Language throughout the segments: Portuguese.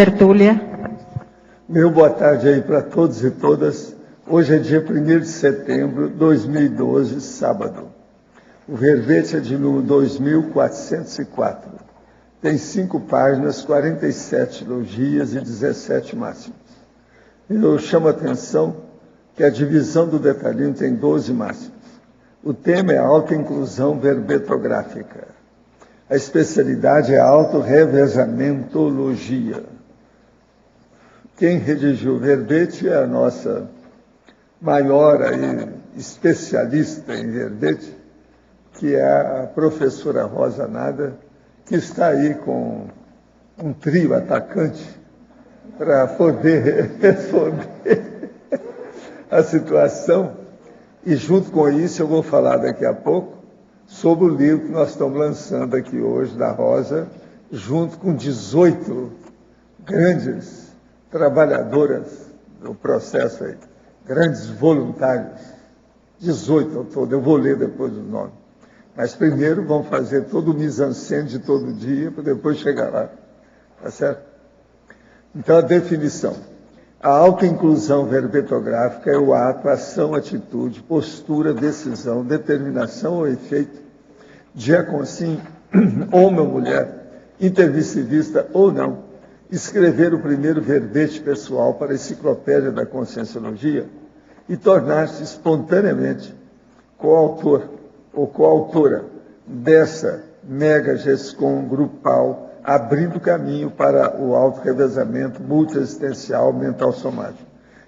tertúlia. Meu boa tarde aí para todos e todas. Hoje é dia 1º de setembro de 2012, sábado. O verbete é de número 2404. Tem 5 páginas, 47 logias e 17 máximas. Eu chamo a atenção que a divisão do detalhinho tem 12 máximas. O tema é a autoinclusão verbetográfica. A especialidade é a autorrevezamentologia. Quem redigiu o verbete é a nossa maior especialista em verbete, que é a professora Rosa Nada, que está aí com um trio atacante para poder responder a situação. E junto com isso eu vou falar daqui a pouco sobre o livro que nós estamos lançando aqui hoje, da Rosa, junto com 18 grandes trabalhadoras do processo aí, grandes voluntários, 18 ao todo, eu vou ler depois o nome. Mas primeiro vamos fazer todo o mise-en-scène de todo dia, para depois chegar lá, tá certo? Então a definição. A autoinclusão verbetográfica é o ato, ação, atitude, postura, decisão, determinação ou efeito de assim, homem ou mulher, intermissivista ou não, escrever o primeiro verbete pessoal para a enciclopédia da Conscienciologia e tornar-se espontaneamente coautor ou coautora dessa mega GESCOM grupal, abrindo caminho para o autorrevezamento multiexistencial mental somático.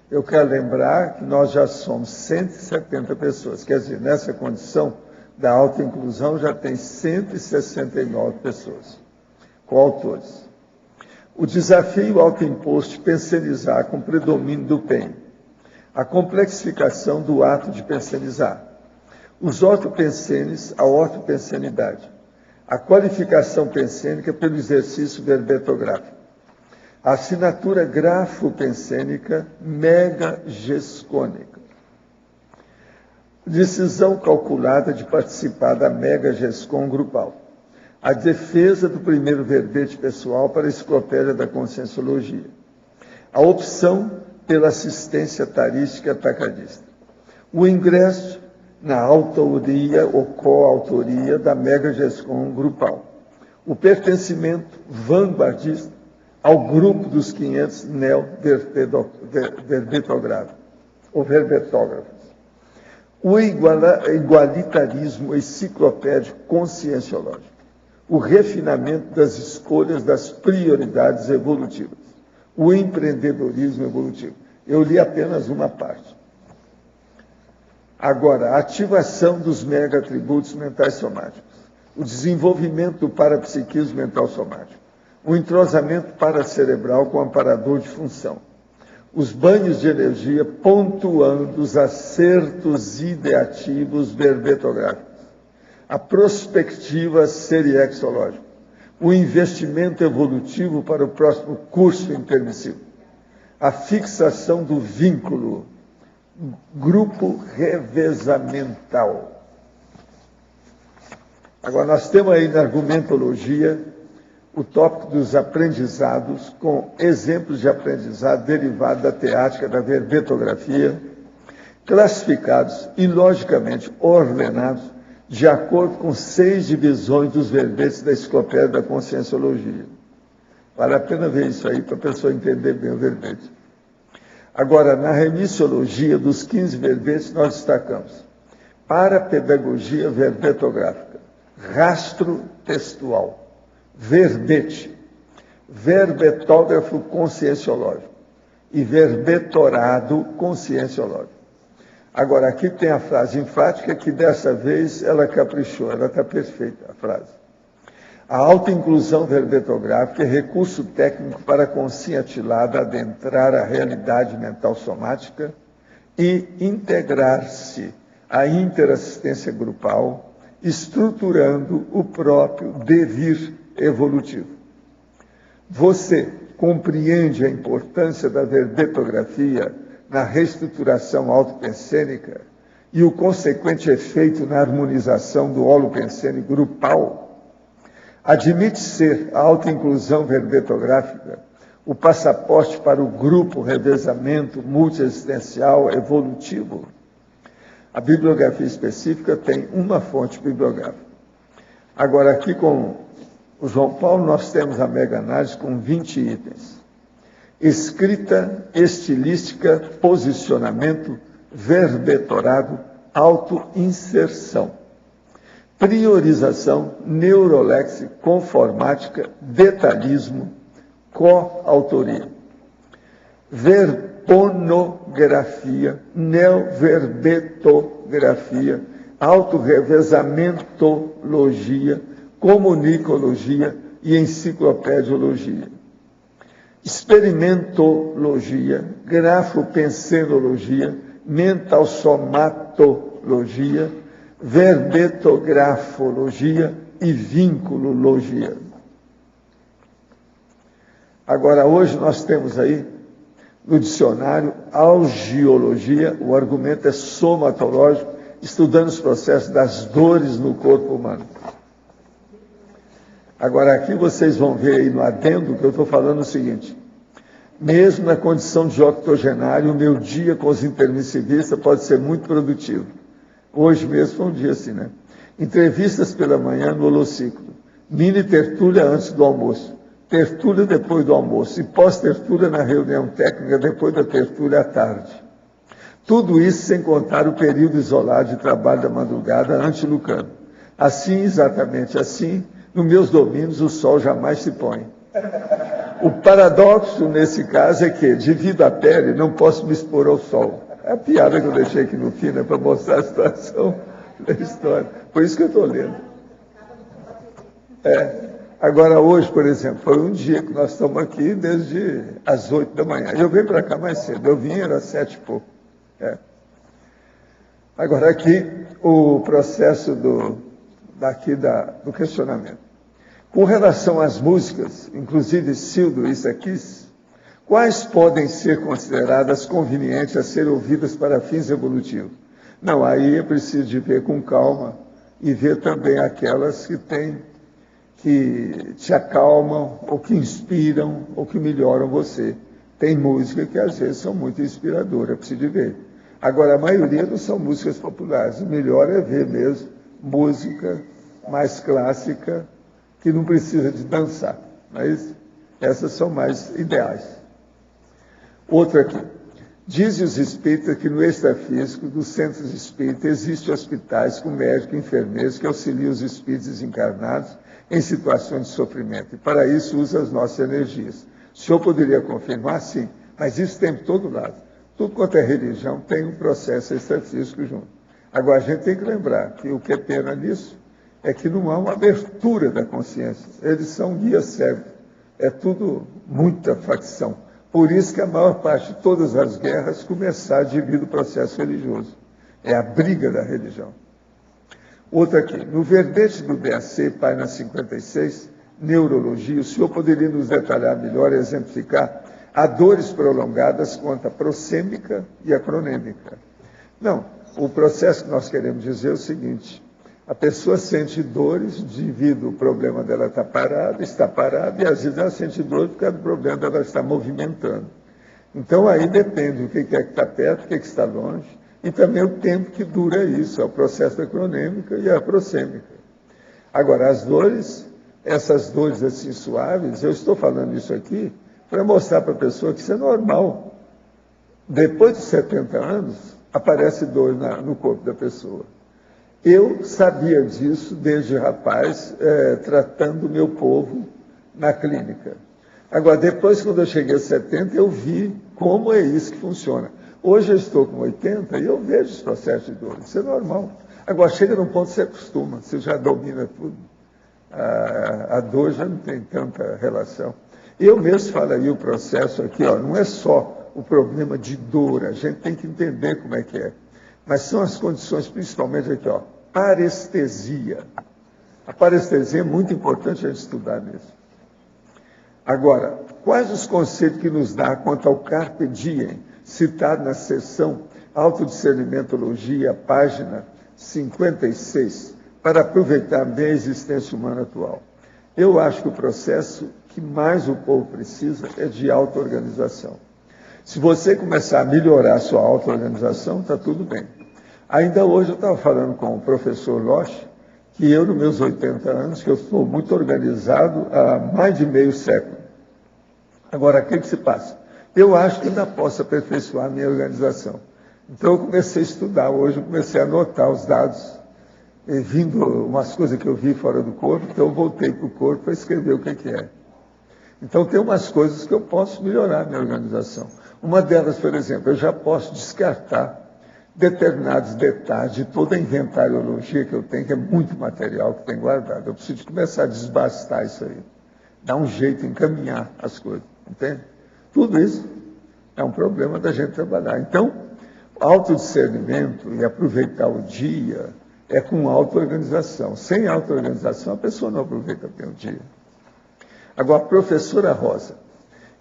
Eu quero lembrar que nós já somos 170 pessoas, quer dizer, nessa condição da autoinclusão já tem 169 pessoas, coautores. O desafio autoimposto de pensionizar com predomínio do PEN, a complexificação do ato de pensionizar, os ortopensenes, a ortopensenidade, a qualificação pensênica pelo exercício verbetográfico, a assinatura grafopensênica mega-gescônica, decisão calculada de participar da mega-gescom grupal, a defesa do primeiro verbete pessoal para a enciclopédia da Conscienciologia, a opção pela assistência tarística atacadista, o ingresso na autoria ou coautoria da mega-gescom grupal, o pertencimento vanguardista ao grupo dos 500 neo-verbetógrafos, ou verbetógrafos, o igualitarismo enciclopédico conscienciológico, o refinamento das escolhas das prioridades evolutivas, o empreendedorismo evolutivo. Eu li apenas uma parte. Agora, a ativação dos mega-atributos mentais somáticos, o desenvolvimento do parapsiquismo mental somático, o entrosamento paracerebral com o amparador de função, os banhos de energia pontuando os acertos ideativos verbetográficos, a prospectiva seriexológica, o investimento evolutivo para o próximo curso intermissivo, a fixação do vínculo, grupo revezamental. Agora, nós temos aí na argumentologia o tópico dos aprendizados, com exemplos de aprendizado derivado da teática da verbetografia, classificados e logicamente ordenados de acordo com 6 divisões dos verbetes da enciclopédia da Conscienciologia. Vale a pena ver isso aí para a pessoa entender bem o verbete. Agora, na remissiologia dos 15 verbetes, nós destacamos para pedagogia verbetográfica, rastro textual, verbete, verbetógrafo conscienciológico e verbetorado conscienciológico. Agora, aqui tem a frase enfática que dessa vez ela caprichou, ela está perfeita, a frase. A autoinclusão verbetográfica é recurso técnico para a consciência atilada adentrar a realidade mental somática e integrar-se à interassistência grupal, estruturando o próprio devir evolutivo. Você compreende a importância da verbetografia na reestruturação autopensênica e o consequente efeito na harmonização do holopensênico grupal? Admite ser a autoinclusão verbetográfica o passaporte para o grupo revezamento multiexistencial evolutivo. A bibliografia específica tem uma fonte bibliográfica. Agora, aqui com o João Paulo, nós temos a mega-análise com 20 itens. Escrita, estilística, posicionamento, verbetorado, autoinserção. Priorização, neuroléxico, conformática, detalhismo, coautoria. Verponografia, neoverbetografia, autorrevezamentologia, comunicologia e enciclopediologia. Experimentologia, grafopensenologia, mentalsomatologia, verbetografologia e vinculologia. Agora, hoje nós temos aí, no dicionário, algiologia, o argumento é somatológico, estudando os processos das dores no corpo humano. Agora, aqui vocês vão ver aí no adendo que eu estou falando o seguinte: mesmo na condição de octogenário, o meu dia com os intermissivistas pode ser muito produtivo. Hoje mesmo foi um dia assim, né? Entrevistas pela manhã no holociclo, mini tertúlia antes do almoço, tertúlia depois do almoço e pós-tertúlia na reunião técnica depois da tertúlia à tarde. Tudo isso sem contar o período isolado de trabalho da madrugada anti-lucano. Assim, exatamente assim, nos meus domínios o sol jamais se põe. O paradoxo nesse caso é que, devido à pele, não posso me expor ao sol. É a piada que eu deixei aqui no fim, né, para mostrar a situação da história. Por isso que eu estou lendo. Agora, hoje, por exemplo, foi um dia que nós estamos aqui desde as 8 da manhã. Eu venho para cá mais cedo. Eu vim, era 7 e pouco. Agora, aqui, o processo do questionamento. Com relação às músicas, inclusive Sildo e Isaquis, quais podem ser consideradas convenientes a ser ouvidas para fins evolutivos? Não, aí é preciso de ver com calma e ver também aquelas que te acalmam, ou que inspiram, ou que melhoram você. Tem música que às vezes são muito inspiradoras, é preciso de ver. Agora, a maioria não são músicas populares. O melhor é ver mesmo música mais clássica, que não precisa de dançar. Mas essas são mais ideais. Outra aqui. Dizem os espíritas que no extrafísico dos centros espíritas existem hospitais com médicos e enfermeiros que auxiliam os espíritos desencarnados em situações de sofrimento. E para isso usa as nossas energias. O senhor poderia confirmar? Sim. Mas isso tem de todo lado. Tudo quanto é religião tem um processo extrafísico junto. Agora, a gente tem que lembrar que o que é pena nisso é que não há uma abertura da consciência. Eles são guias cegos. É tudo muita facção. Por isso que a maior parte de todas as guerras começaram devido ao processo religioso. É a briga da religião. Outra aqui. No verbete do BAC, página 56, Neurologia, o senhor poderia nos detalhar melhor e exemplificar a dores prolongadas quanto a prosêmica e a cronêmica? Não. O processo que nós queremos dizer é o seguinte: a pessoa sente dores devido ao problema dela está parada, e às vezes ela sente dor por causa do problema dela estar movimentando. Então aí depende do que é que está perto, o que é que está longe, e também o tempo que dura isso, é o processo da cronêmica e a prosêmica. Agora, as dores, essas dores assim suaves, eu estou falando isso aqui para mostrar para a pessoa que isso é normal. Depois de 70 anos, aparece dor no corpo da pessoa. Eu sabia disso desde rapaz, tratando o meu povo na clínica. Agora, depois, quando eu cheguei a 70, eu vi como é isso que funciona. Hoje eu estou com 80 e eu vejo os processos de dor. Isso é normal. Agora, chega num ponto que você acostuma, você já domina tudo. A dor já não tem tanta relação. Eu mesmo falo aí o processo aqui, ó, não é só o problema de dor, a gente tem que entender como é que é. Mas são as condições, principalmente aqui, ó, parestesia. A parestesia é muito importante a gente estudar nisso. Agora, quais os conceitos que nos dá quanto ao Carpe Diem, citado na seção Autodiscernimentologia, página 56, para aproveitar bem a existência humana atual? Eu acho que o processo que mais o povo precisa é de auto-organização. Se você começar a melhorar a sua auto-organização, está tudo bem. Ainda hoje eu estava falando com o professor Loche, que eu, nos meus 80 anos, que eu estou muito organizado há mais de meio século. Agora, o que se passa? Eu acho que ainda posso aperfeiçoar a minha organização. Então, eu comecei a estudar hoje, eu comecei a anotar os dados, vindo umas coisas que eu vi fora do corpo, então eu voltei para o corpo para escrever o que é. Então, tem umas coisas que eu posso melhorar a minha organização. Uma delas, por exemplo, eu já posso descartar determinados detalhes de toda a inventariologia que eu tenho, que é muito material que tem guardado. Eu preciso começar a desbastar isso aí, dar um jeito, encaminhar as coisas, entende? Tudo isso é um problema da gente trabalhar. Então, autodiscernimento e aproveitar o dia é com auto-organização. Sem auto-organização, a pessoa não aproveita bem o dia. Agora, professora Rosa,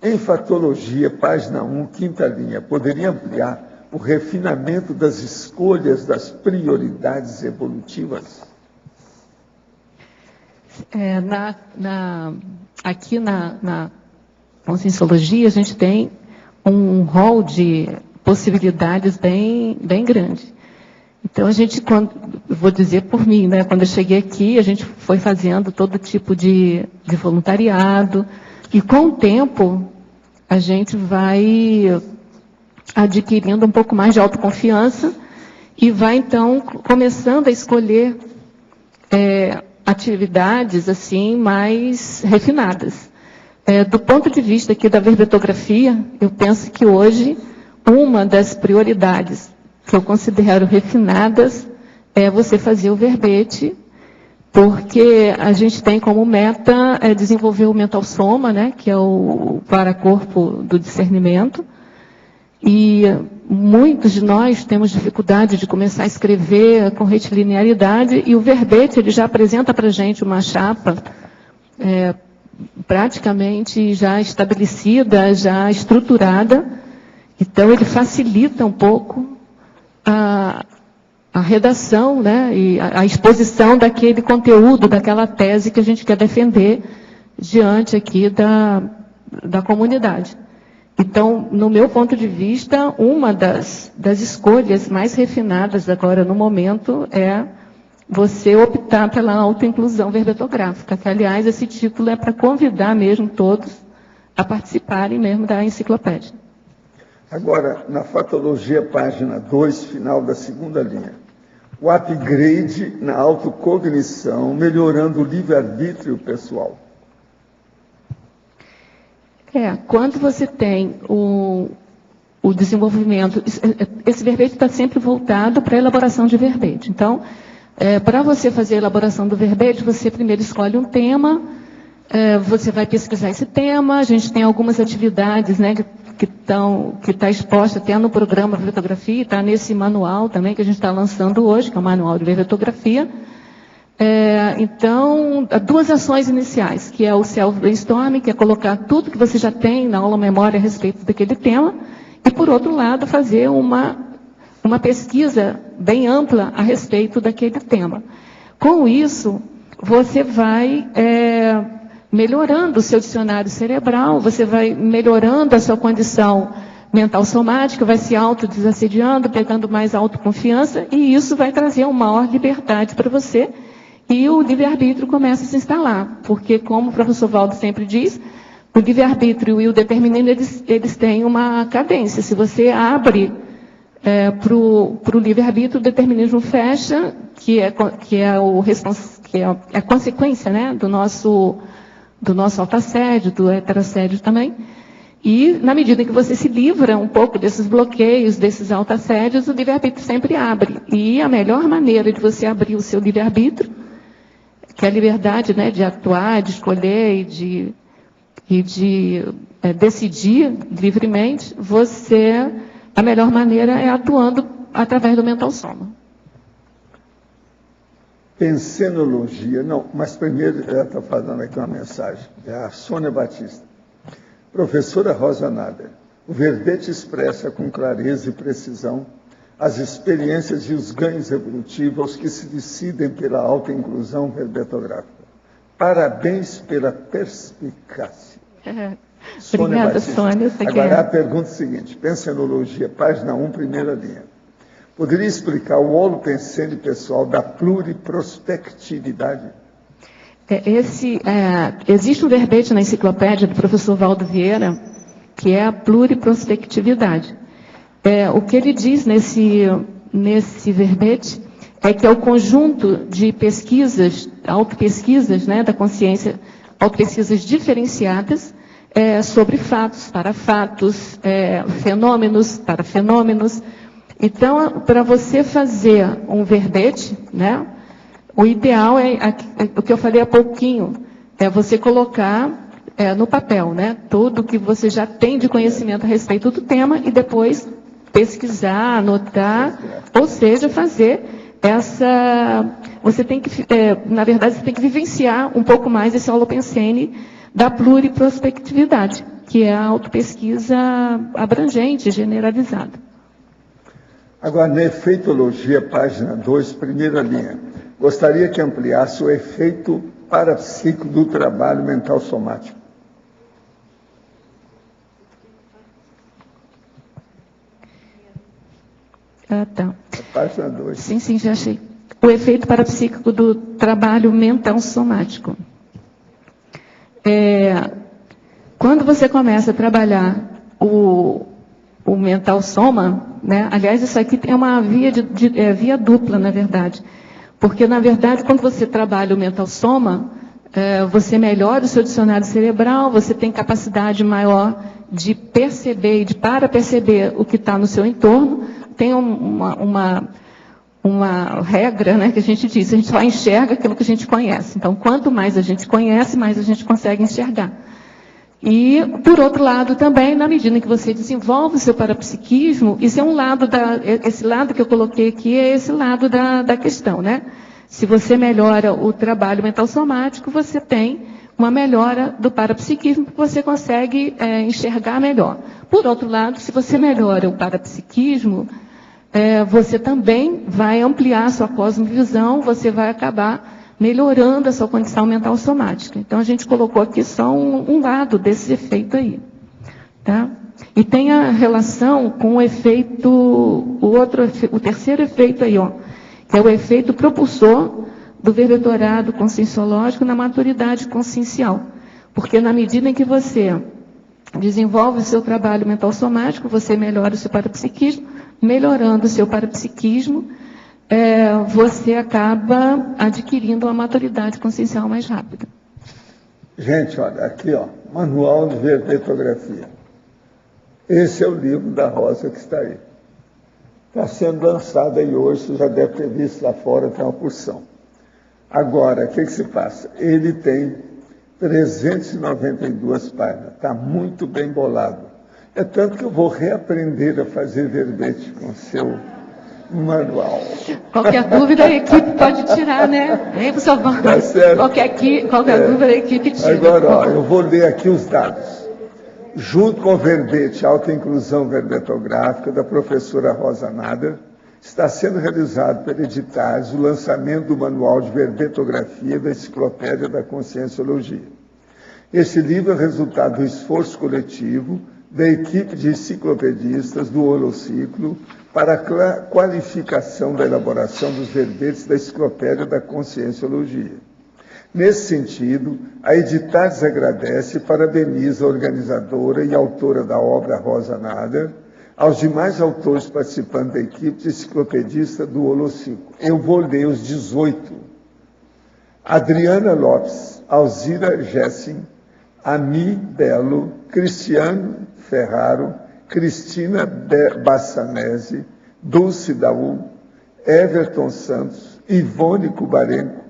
em Fatologia, página 1, quinta linha, poderia ampliar o refinamento das escolhas das prioridades evolutivas? Aqui na Conscienciologia, a gente tem um rol de possibilidades bem grande. Então, vou dizer por mim, né, quando eu cheguei aqui, a gente foi fazendo todo tipo de voluntariado, e com o tempo, a gente vai adquirindo um pouco mais de autoconfiança e vai, então, começando a escolher atividades, assim, mais refinadas. Do ponto de vista aqui da verbetografia, eu penso que hoje, uma das prioridades que eu considero refinadas é você fazer o verbete, porque a gente tem como meta desenvolver o mental soma, né, que é o paracorpo do discernimento, e muitos de nós temos dificuldade de começar a escrever com retilinearidade, e o verbete ele já apresenta para a gente uma chapa praticamente já estabelecida, já estruturada, então ele facilita um pouco a redação, né, e a exposição daquele conteúdo, daquela tese que a gente quer defender diante aqui da comunidade. Então, no meu ponto de vista, uma das escolhas mais refinadas agora no momento é você optar pela autoinclusão verbetográfica, que, aliás, esse título é para convidar mesmo todos a participarem mesmo da enciclopédia. Agora, na Fatologia, página 2, final da segunda linha. O upgrade na autocognição, melhorando o livre-arbítrio pessoal. Quando você tem o desenvolvimento, esse verbete está sempre voltado para a elaboração de verbete. Então, para você fazer a elaboração do verbete, você primeiro escolhe um tema, você vai pesquisar esse tema, a gente tem algumas atividades, né, que está exposta até no programa Verbetografia, está nesse manual também que a gente está lançando hoje, que é o Manual de Verbetografia. Então, duas ações iniciais, que é o self-brainstorming, que é colocar tudo que você já tem na aula memória a respeito daquele tema, e, por outro lado, fazer uma pesquisa bem ampla a respeito daquele tema. Com isso, você vai melhorando o seu dicionário cerebral, você vai melhorando a sua condição mental somática, vai se autodesassediando, pegando mais autoconfiança, e isso vai trazer uma maior liberdade para você, e o livre-arbítrio começa a se instalar, porque, como o professor Valdo sempre diz, o livre-arbítrio e o determinismo, eles têm uma cadência. Se você abre para o livre-arbítrio, o determinismo fecha, que é a consequência, né, do nosso autoassédio, do heterassédio também. E, na medida em que você se livra um pouco desses bloqueios, desses autoassédios, o livre-arbítrio sempre abre. E a melhor maneira de você abrir o seu livre-arbítrio, que é a liberdade, né, de atuar, de escolher e de decidir livremente, a melhor maneira é atuando através do mental soma. Pensenologia, não, mas primeiro ela está falando aqui uma mensagem, é a Sônia Batista. Professora Rosa Nader, o verbete expressa com clareza e precisão as experiências e os ganhos evolutivos que se decidem pela autoinclusão verbetográfica. Parabéns pela perspicácia. Obrigada, Batista. Sônia. Agora a pergunta é a seguinte, pensenologia, página 1, primeira linha. Poderia explicar o holopensene pessoal da pluriprospectividade? Existe um verbete na enciclopédia do professor Valdo Vieira, que é a pluriprospectividade. O que ele diz nesse verbete é que é o conjunto de pesquisas, autopesquisas, né, da consciência, autopesquisas diferenciadas sobre fatos, para fatos, fenômenos, para fenômenos. Então, para você fazer um verbete, né, o ideal o que eu falei há pouquinho, é você colocar no papel, né, tudo que você já tem de conhecimento a respeito do tema e depois pesquisar, anotar, ou seja, fazer você tem que, na verdade, você tem que vivenciar um pouco mais esse holopensene da pluriprospectividade, que é a autopesquisa abrangente, generalizada. Agora, na efeitologia, página 2, primeira linha. Gostaria que ampliasse o efeito parapsíquico do trabalho mental somático. Tá. Página 2. Sim, já achei. O efeito parapsíquico do trabalho mental somático. Quando você começa a trabalhar o mental soma, né? Aliás, isso aqui é uma via dupla, na verdade. Porque, na verdade, quando você trabalha o mental soma, você melhora o seu dicionário cerebral, você tem capacidade maior de perceber e de para-perceber o que está no seu entorno. Tem uma regra, né, que a gente diz, a gente só enxerga aquilo que a gente conhece. Então, quanto mais a gente conhece, mais a gente consegue enxergar. E, por outro lado, também, na medida em que você desenvolve o seu parapsiquismo, isso é um lado esse lado que eu coloquei aqui é esse lado da questão, né? Se você melhora o trabalho mental somático, você tem uma melhora do parapsiquismo, porque você consegue enxergar melhor. Por outro lado, se você melhora o parapsiquismo, você também vai ampliar a sua cosmovisão, você vai acabar melhorando a sua condição mental somática. Então, a gente colocou aqui só um lado desse efeito aí. Tá? E tem a relação com o efeito, o terceiro efeito aí, ó, que é o efeito propulsor do verbetorado conscienciológico na maturidade consciencial. Porque na medida em que você desenvolve o seu trabalho mental somático, você melhora o seu parapsiquismo, melhorando o seu parapsiquismo, você acaba adquirindo uma maturidade consciencial mais rápida. Gente, olha, aqui, ó, Manual de Verbetografia. Esse é o livro da Rosa que está aí. Está sendo lançado aí hoje, você já deve ter visto lá fora, tem uma porção. Agora, o que se passa? Ele tem 392 páginas, está muito bem bolado. É tanto que eu vou reaprender a fazer verbete com o seu manual. Qualquer dúvida a equipe pode tirar, né? Hein, professor? Tá certo. Qualquer dúvida a equipe tira. Agora, ó, eu vou ler aqui os dados. Junto com o verbete Alta Inclusão Verbetográfica da professora Rosa Nader, está sendo realizado pela Editais o lançamento do Manual de Verbetografia da Enciclopédia da Conscienciologia. Esse livro é resultado do esforço coletivo da equipe de enciclopedistas do Holociclo para a qualificação da elaboração dos verbetes da Enciclopédia da Conscienciologia. Nesse sentido, a Editais agradece e parabeniza a organizadora e autora da obra Rosa Nader, aos demais autores participantes da equipe de enciclopedista do Holociclo. Eu vou ler os 18. Adriana Lopes, Alzira Gessin, Ami Belo, Cristiano Ferraro, Cristina Bassanese, Dulce Daú, Everton Santos, Ivone Kubarenko,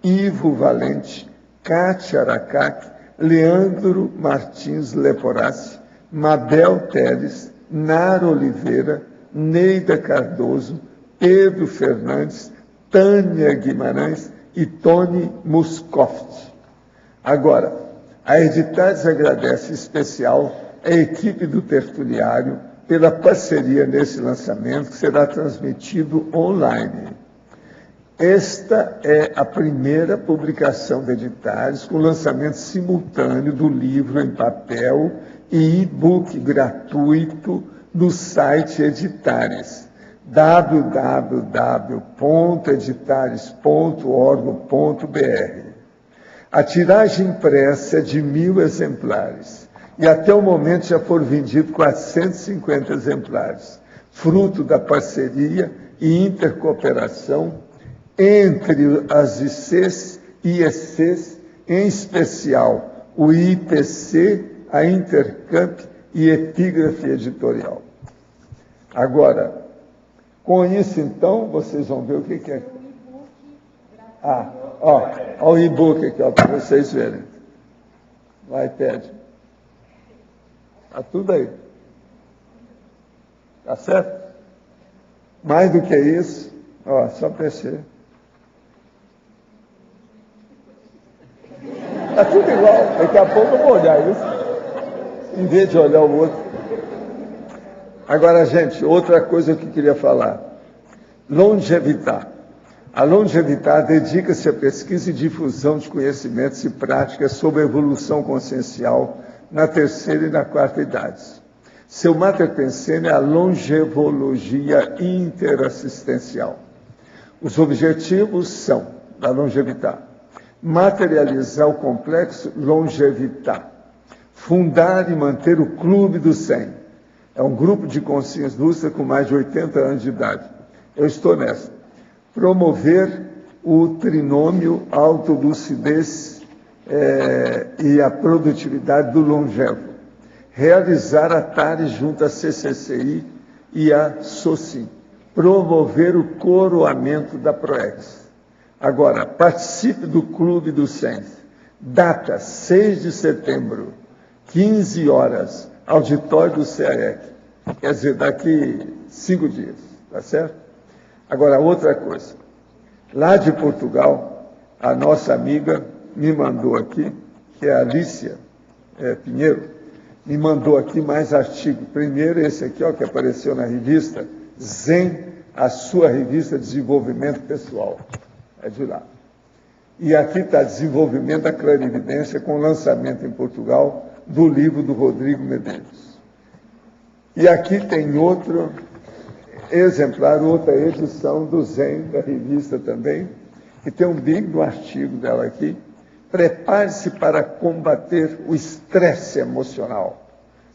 Ivo Valente, Kátia Aracac, Leandro Martins Leporassi, Mabel Teles, Nara Oliveira, Neida Cardoso, Pedro Fernandes, Tânia Guimarães e Tony Muscoft. Agora, a Editais agradece em especial a equipe do Tertuliário pela parceria nesse lançamento, que será transmitido online. Esta é a primeira publicação de Editares com lançamento simultâneo do livro em papel e e-book gratuito no site Editares, www.editares.org.br. A tiragem impressa é de 1.000 exemplares e até o momento já foram vendidos 450 exemplares, fruto da parceria e intercooperação entre as ICs e IECs, em especial o IPC, a Intercamp e Epígrafe Editorial. Agora, com isso, então, vocês vão ver o que é. Olha o e-book aqui, para vocês verem. No iPad. Está tudo aí. Tá certo? Mais do que isso, só preencher. Está tudo igual. Daqui a pouco eu vou olhar isso, em vez de olhar o outro. Agora, gente, outra coisa que eu queria falar. Longevitar. A Longevitar dedica-se à pesquisa e difusão de conhecimentos e práticas sobre a evolução consciencial na terceira e na quarta idades. Seu mater pensene é a longevologia interassistencial. Os objetivos são, da Longevitar, materializar o complexo Longevitar, fundar e manter o Clube do 100. É um grupo de consciência lúcida com mais de 80 anos de idade. Eu estou nessa. Promover o trinômio autolucidez e a produtividade do longevo. Realizar a TARES junto à CCCI e à SOCIM. Promover o coroamento da PROEX. Agora, participe do Clube do 100. Data, 6 de setembro, 15 horas, auditório do CAEC. Quer dizer, daqui 5 dias, tá certo? Agora, outra coisa. Lá de Portugal, a nossa amiga me mandou aqui, que é a Alicia Pinheiro, me mandou aqui mais artigo. Primeiro, esse aqui, que apareceu na revista Zen, a sua revista de desenvolvimento pessoal. É de lá. E aqui está Desenvolvimento da Clarividência, com lançamento em Portugal do livro do Rodrigo Medeiros. E aqui tem outro exemplar, outra edição do Zen, da revista também, que tem um big artigo dela aqui. Prepare-se para combater o estresse emocional.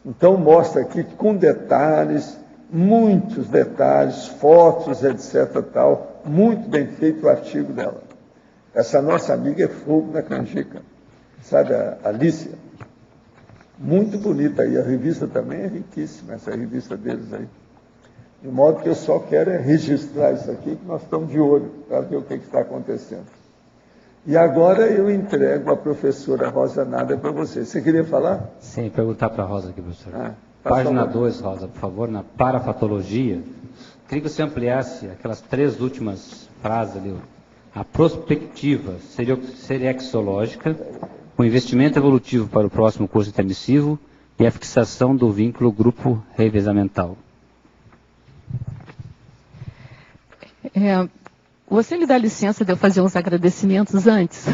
Então, mostra aqui com detalhes, muitos detalhes, fotos, etc. tal, muito bem feito o artigo dela. Essa nossa amiga é fogo da canjica, sabe, a Alicia? Muito bonita aí, a revista também é riquíssima, essa revista deles aí. De modo que eu só quero registrar isso aqui, que nós estamos de olho para ver o que está acontecendo. E agora eu entrego a professora Rosa Nada para você. Você queria falar? Sim, perguntar para a Rosa aqui, professor. Página 2, Rosa, por favor, na parafatologia. Queria que você ampliasse aquelas 3 últimas frases ali. A prospectiva seriexológica, o investimento evolutivo para o próximo curso intermissivo e a fixação do vínculo grupo revezamental. Você me dá licença de eu fazer uns agradecimentos antes?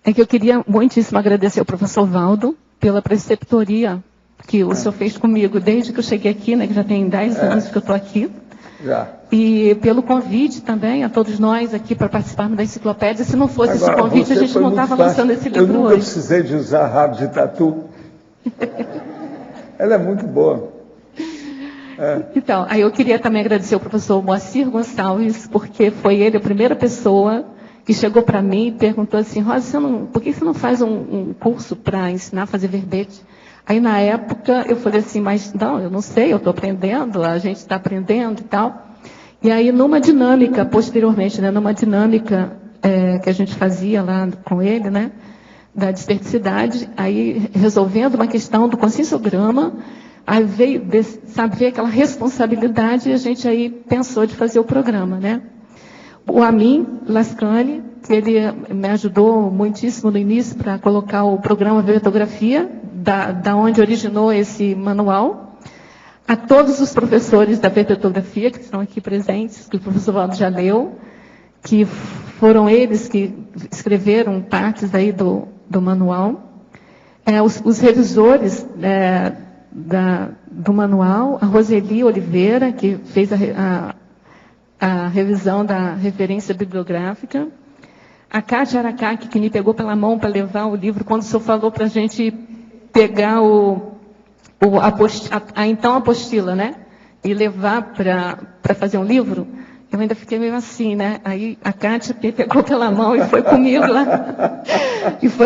É que eu queria muitíssimo agradecer ao professor Valdo pela preceptoria que o senhor fez comigo desde que eu cheguei aqui, né, que já tem 10 anos que eu estou aqui. Já. E pelo convite também a todos nós aqui para participarmos da enciclopédia. Se não fosse esse convite, a gente não estava lançando esse livro hoje. Eu nunca precisei de usar rabo de tatu. Ela é muito boa. Então, aí eu queria também agradecer ao professor Moacir Gonçalves, porque foi ele a primeira pessoa que chegou para mim e perguntou assim: Rosa, por que você não faz um curso para ensinar a fazer verbete? Aí, na época, eu falei assim, mas não, eu não sei, eu estou aprendendo, a gente está aprendendo e tal. E aí, numa dinâmica, posteriormente, né, numa dinâmica que a gente fazia lá com ele, né, da desperticidade, aí resolvendo uma questão do conscienciograma, aí veio aquela responsabilidade e a gente aí pensou de fazer o programa, né? O Amin Lascani, que ele me ajudou muitíssimo no início para colocar o programa Vertografia, da onde originou esse manual. A todos os professores da Vertografia que estão aqui presentes, que o professor Valdo já leu, que foram eles que escreveram partes aí do manual. Os revisores do manual, a Roseli Oliveira, que fez a revisão da referência bibliográfica, a Cátia Aracaki, que me pegou pela mão para levar o livro, quando o senhor falou para a gente pegar então apostila, né? E levar para fazer um livro, eu ainda fiquei meio assim, né? Aí a Cátia me pegou pela mão e foi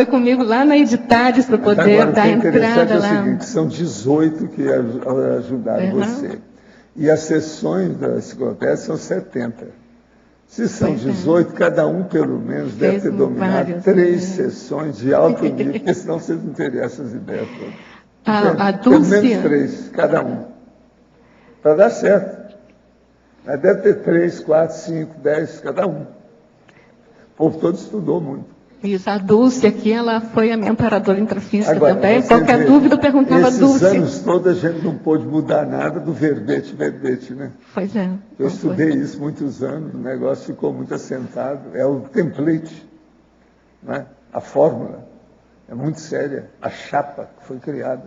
comigo lá na Editares para poder dar entrada lá. É o seguinte, são 18 que ajudaram você. E as sessões da enciclopédia são 70. Se são 18, cada um pelo menos deve ter dominado 3 sessões de alto nível, porque senão vocês não teriam essas ideias todas. Pelo menos 3, cada um. Para dar certo. Mas deve ter 3, 4, 5, 10, cada um. O povo todo estudou muito. Isso, a Dulce aqui, ela foi a minha amparadora intrafísica também. Qualquer dúvida, eu perguntava a Dulce. Esses anos todos a gente não pôde mudar nada do verbete, né? Pois é. Eu estudei isso muitos anos, o negócio ficou muito assentado. É o template, né? A fórmula é muito séria, a chapa que foi criada.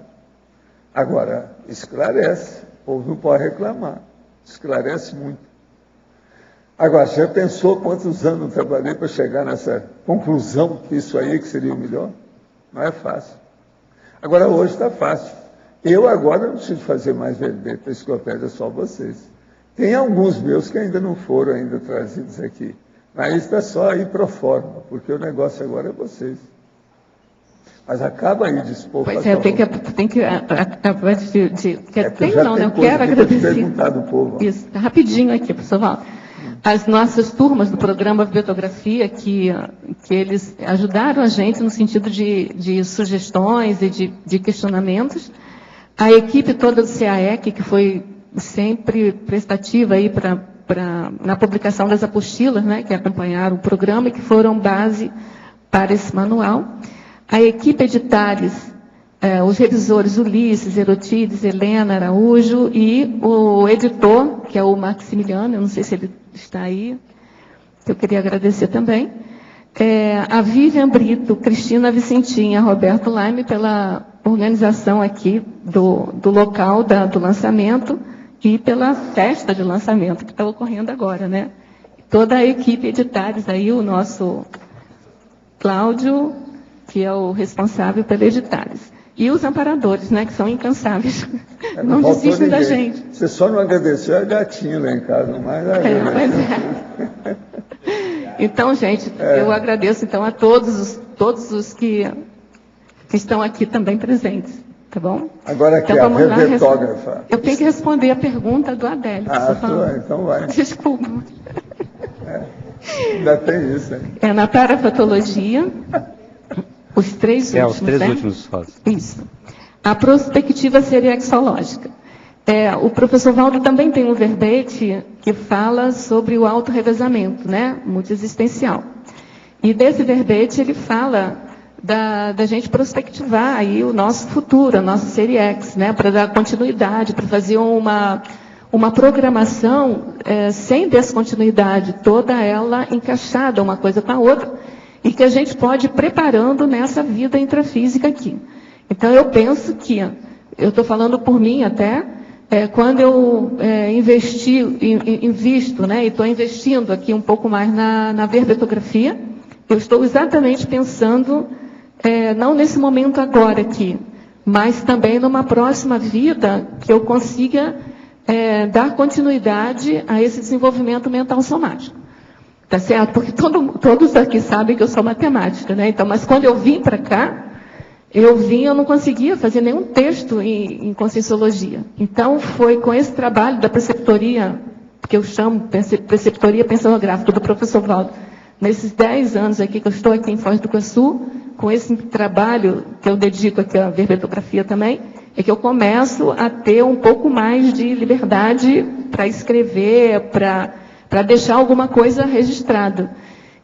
Agora, esclarece, o povo não pode reclamar, esclarece muito. Agora, você já pensou quantos anos eu trabalhei para chegar nessa conclusão que isso aí que seria o melhor? Não é fácil. Agora, hoje está fácil. Eu agora não preciso fazer mais verbete para a enciclopédia, só vocês. Tem alguns meus que ainda não foram ainda trazidos aqui. Mas isso está só aí pro forma, porque o negócio agora é vocês. Mas acaba aí de expor. Pois é, tem que eu quero agradecer. Do povo. Isso, rapidinho aqui, professor Valdo. As nossas turmas do programa Bibliografia, que eles ajudaram a gente no sentido de sugestões e de questionamentos. A equipe toda do CAEC, que foi sempre prestativa aí na publicação das apostilas, né, que acompanharam o programa e que foram base para esse manual. A equipe Editares, os revisores Ulisses, Erotides, Helena Araújo e o editor, que é o Maximiliano, eu não sei se ele está aí, que eu queria agradecer também. A Vivian Brito, Cristina Vicentinha, Roberto Laime, pela organização aqui do local do lançamento e pela festa de lançamento que está ocorrendo agora, né? Toda a equipe Editares aí, o nosso Cláudio, que é o responsável pela Editares. E os amparadores, né, que são incansáveis. Não desistem da gente. Você só não agradeceu a gatinha lá em casa, mas Então, gente, eu agradeço então a todos os que estão aqui também presentes, tá bom? Agora aqui então, a verbetógrafa. Eu tenho que responder a pergunta do Adélio. Então vai. Desculpa. Ainda tem isso, hein? Na parafatologia, os 3 últimos. Os 3 últimos, Rosa. Isso. A prospectiva seriexológica. O professor Valdo também tem um verbete que fala sobre o autorrevezamento, né? Multiexistencial. E desse verbete ele fala da gente prospectivar aí o nosso futuro, a nossa Seriex, né? Para dar continuidade, para fazer uma programação sem descontinuidade, toda ela encaixada uma coisa com a outra, e que a gente pode ir preparando nessa vida intrafísica aqui. Então, eu penso que, eu estou falando por mim até, quando eu invisto, né, e estou investindo aqui um pouco mais na verbetografia, eu estou exatamente pensando, não nesse momento agora aqui, mas também numa próxima vida que eu consiga dar continuidade a esse desenvolvimento mental somático. Tá certo? Porque todos aqui sabem que eu sou matemática, né? Então, mas quando eu vim para cá, eu não conseguia fazer nenhum texto em Conscienciologia. Então, foi com esse trabalho da preceptoria, que eu chamo preceptoria pensionográfica do professor Valdo, nesses 10 anos aqui que eu estou aqui em Foz do Iguaçu, com esse trabalho que eu dedico aqui à verbetografia também, é que eu começo a ter um pouco mais de liberdade para escrever, para deixar alguma coisa registrada.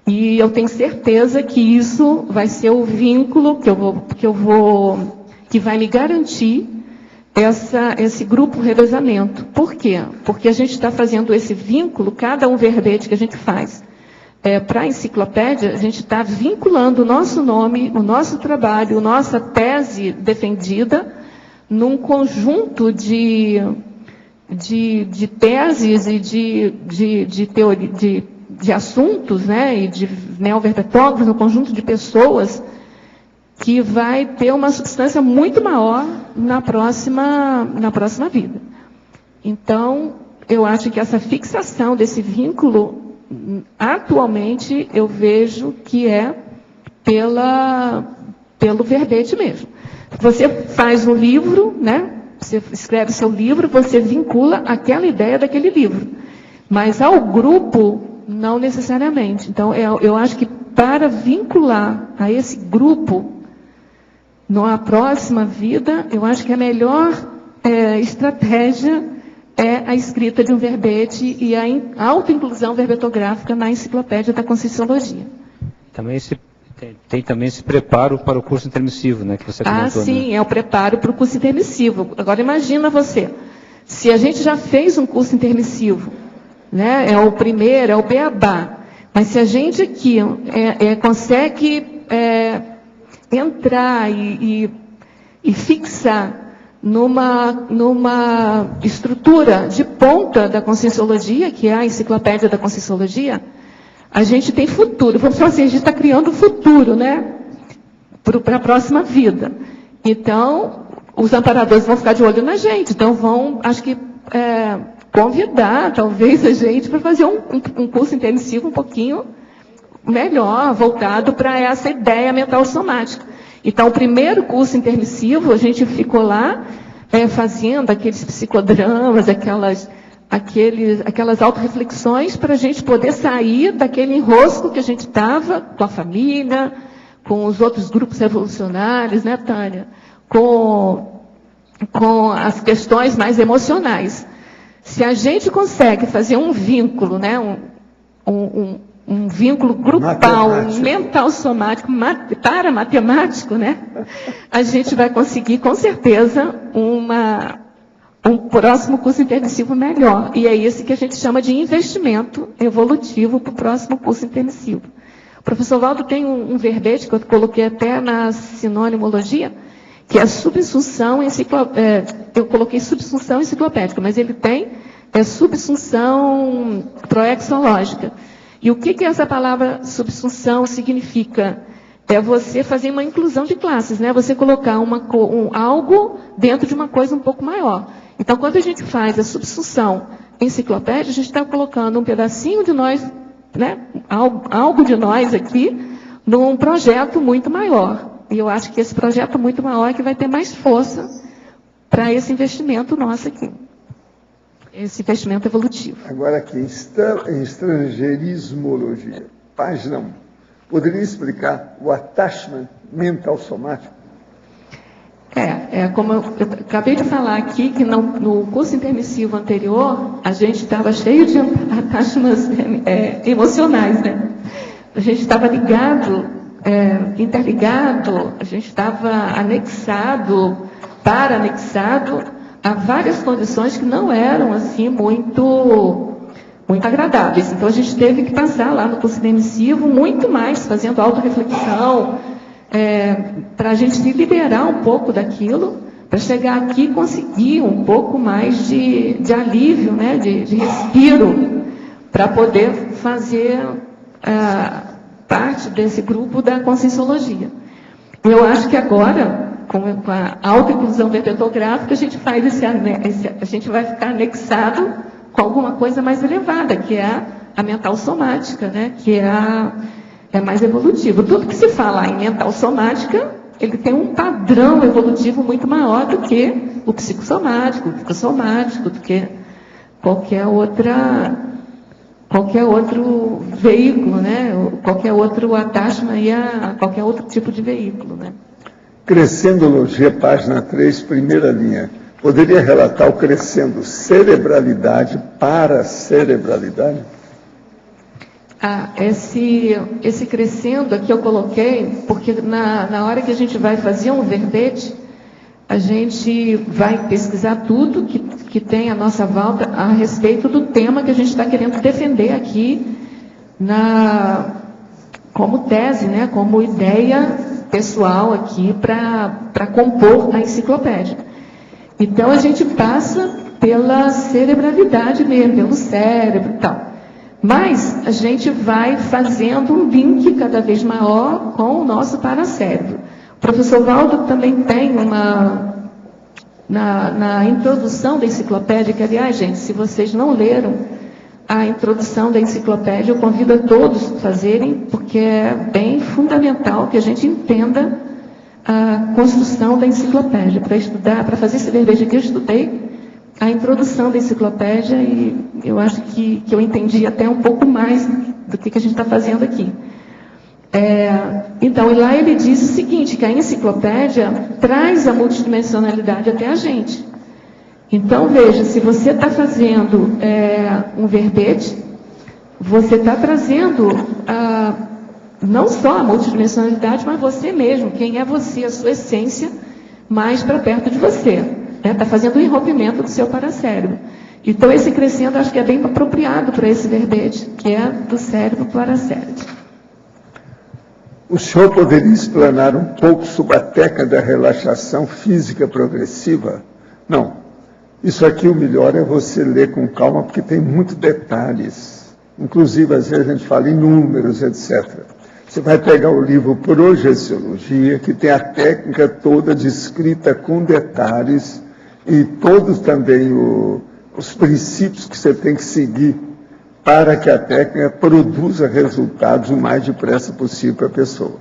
E eu tenho certeza que isso vai ser o vínculo que vai me garantir esse grupo revezamento. Por quê? Porque a gente está fazendo esse vínculo, cada um verbete que a gente faz, para a enciclopédia, a gente está vinculando o nosso nome, o nosso trabalho, a nossa tese defendida num conjunto de teses e de assuntos, né, e de neoverbetógrafos, um conjunto de pessoas que vai ter uma substância muito maior na próxima vida. Então, eu acho que essa fixação desse vínculo, atualmente, eu vejo que é pelo verbete mesmo. Você faz um livro, né? Você escreve seu livro, você vincula aquela ideia daquele livro. Mas ao grupo, não necessariamente. Então, eu acho que para vincular a esse grupo, na próxima vida, eu acho que a melhor estratégia é a escrita de um verbete e a autoinclusão verbetográfica na enciclopédia da Conscienciologia. Tem também esse preparo para o curso intermissivo, né, que você comentou. Sim, é o preparo para o curso intermissivo. Agora, imagina você, se a gente já fez um curso intermissivo, né, é o primeiro, é o beabá, mas se a gente aqui consegue entrar e fixar numa estrutura de ponta da Conscienciologia, que é a enciclopédia da Conscienciologia, a gente tem futuro. Vamos falar assim, a gente está criando o futuro, né? Para a próxima vida. Então, os amparadores vão ficar de olho na gente. Então, vão, acho que, convidar, talvez, a gente para fazer um curso intermissivo um pouquinho melhor, voltado para essa ideia mental somática. Então, o primeiro curso intermissivo, a gente ficou lá fazendo aqueles psicodramas, aquelas autorreflexões para a gente poder sair daquele enrosco que a gente estava com a família, com os outros grupos revolucionários, né, Tânia? Com as questões mais emocionais. Se a gente consegue fazer um vínculo, né, um vínculo grupal, mental somático, paramatemático, né? A gente vai conseguir, com certeza, um próximo curso intermissivo melhor. E é esse que a gente chama de investimento evolutivo para o próximo curso intermissivo. O professor Valdo tem um verbete que eu coloquei até na sinonimologia, que é subsunção eu coloquei subsunção enciclopédica, mas ele tem subsunção proexológica. E o que essa palavra subsunção significa? É você fazer uma inclusão de classes, né? Você colocar algo dentro de uma coisa um pouco maior. Então, quando a gente faz a subsunção enciclopédia, a gente está colocando um pedacinho de nós, né? Algo de nós aqui, num projeto muito maior. E eu acho que esse projeto muito maior é que vai ter mais força para esse investimento nosso aqui. Esse investimento evolutivo. Agora aqui, estrangeirismologia, página 1. Poderia explicar o attachment mental somático? Como eu acabei de falar aqui, que no curso intermissivo anterior, a gente estava cheio de attachments emocionais, né? A gente estava ligado, interligado, a gente estava paranexado a várias condições que não eram assim muito agradáveis. Então a gente teve que passar lá no curso intermissivo muito mais fazendo autorreflexão, para a gente se liberar um pouco daquilo, para chegar aqui e conseguir um pouco mais de alívio, né, de respiro, para poder fazer parte desse grupo da Conscienciologia. Eu acho que agora, com a autoinclusão verbetográfica, a gente faz a gente vai ficar anexado com alguma coisa mais elevada, que é a mental somática, né? Que é mais evolutivo. Tudo que se fala em mental somática, ele tem um padrão evolutivo muito maior do que o psicossomático, o psicossomático, do que qualquer outro veículo, né? Qualquer outro attachment a qualquer outro tipo de veículo, né? Crescendologia, página 3, primeira linha. Poderia relatar o crescendo cerebralidade para cerebralidade? Esse crescendo aqui eu coloquei, porque na hora que a gente vai fazer um verbete, a gente vai pesquisar tudo que tem à nossa volta a respeito do tema que a gente está querendo defender aqui como tese, né, como ideia pessoal aqui para compor a enciclopédia. Então, a gente passa pela cerebralidade mesmo, pelo cérebro e tal. Mas a gente vai fazendo um link cada vez maior com o nosso paracérebro. O professor Valdo também tem na introdução da enciclopédia, que, aliás, gente, se vocês não leram a introdução da enciclopédia, eu convido a todos a fazerem, porque é bem fundamental que a gente entenda a construção da enciclopédia. Para estudar, para fazer esse verbete aqui, eu estudei a introdução da enciclopédia e eu acho que eu entendi até um pouco mais do que a gente está fazendo aqui. Então, e lá ele diz o seguinte, que a enciclopédia traz a multidimensionalidade até a gente. Então, veja, se você está fazendo um verbete, você está trazendo não só a multidimensionalidade, mas você mesmo, quem é você, a sua essência, mais para perto de você. Está fazendo o enrompimento do seu paracérebro. Então, esse crescendo, acho que é bem apropriado para esse verbete, que é do cérebro para o paracérebro. O senhor poderia explanar um pouco sobre a técnica da relaxação física progressiva? Não. Isso aqui, o melhor é você ler com calma, porque tem muitos detalhes. Inclusive, às vezes, a gente fala em números, etc. Você vai pegar o livro Projeciologia, que tem a técnica toda descrita com detalhes, e todos também os princípios que você tem que seguir para que a técnica produza resultados o mais depressa possível para a pessoa.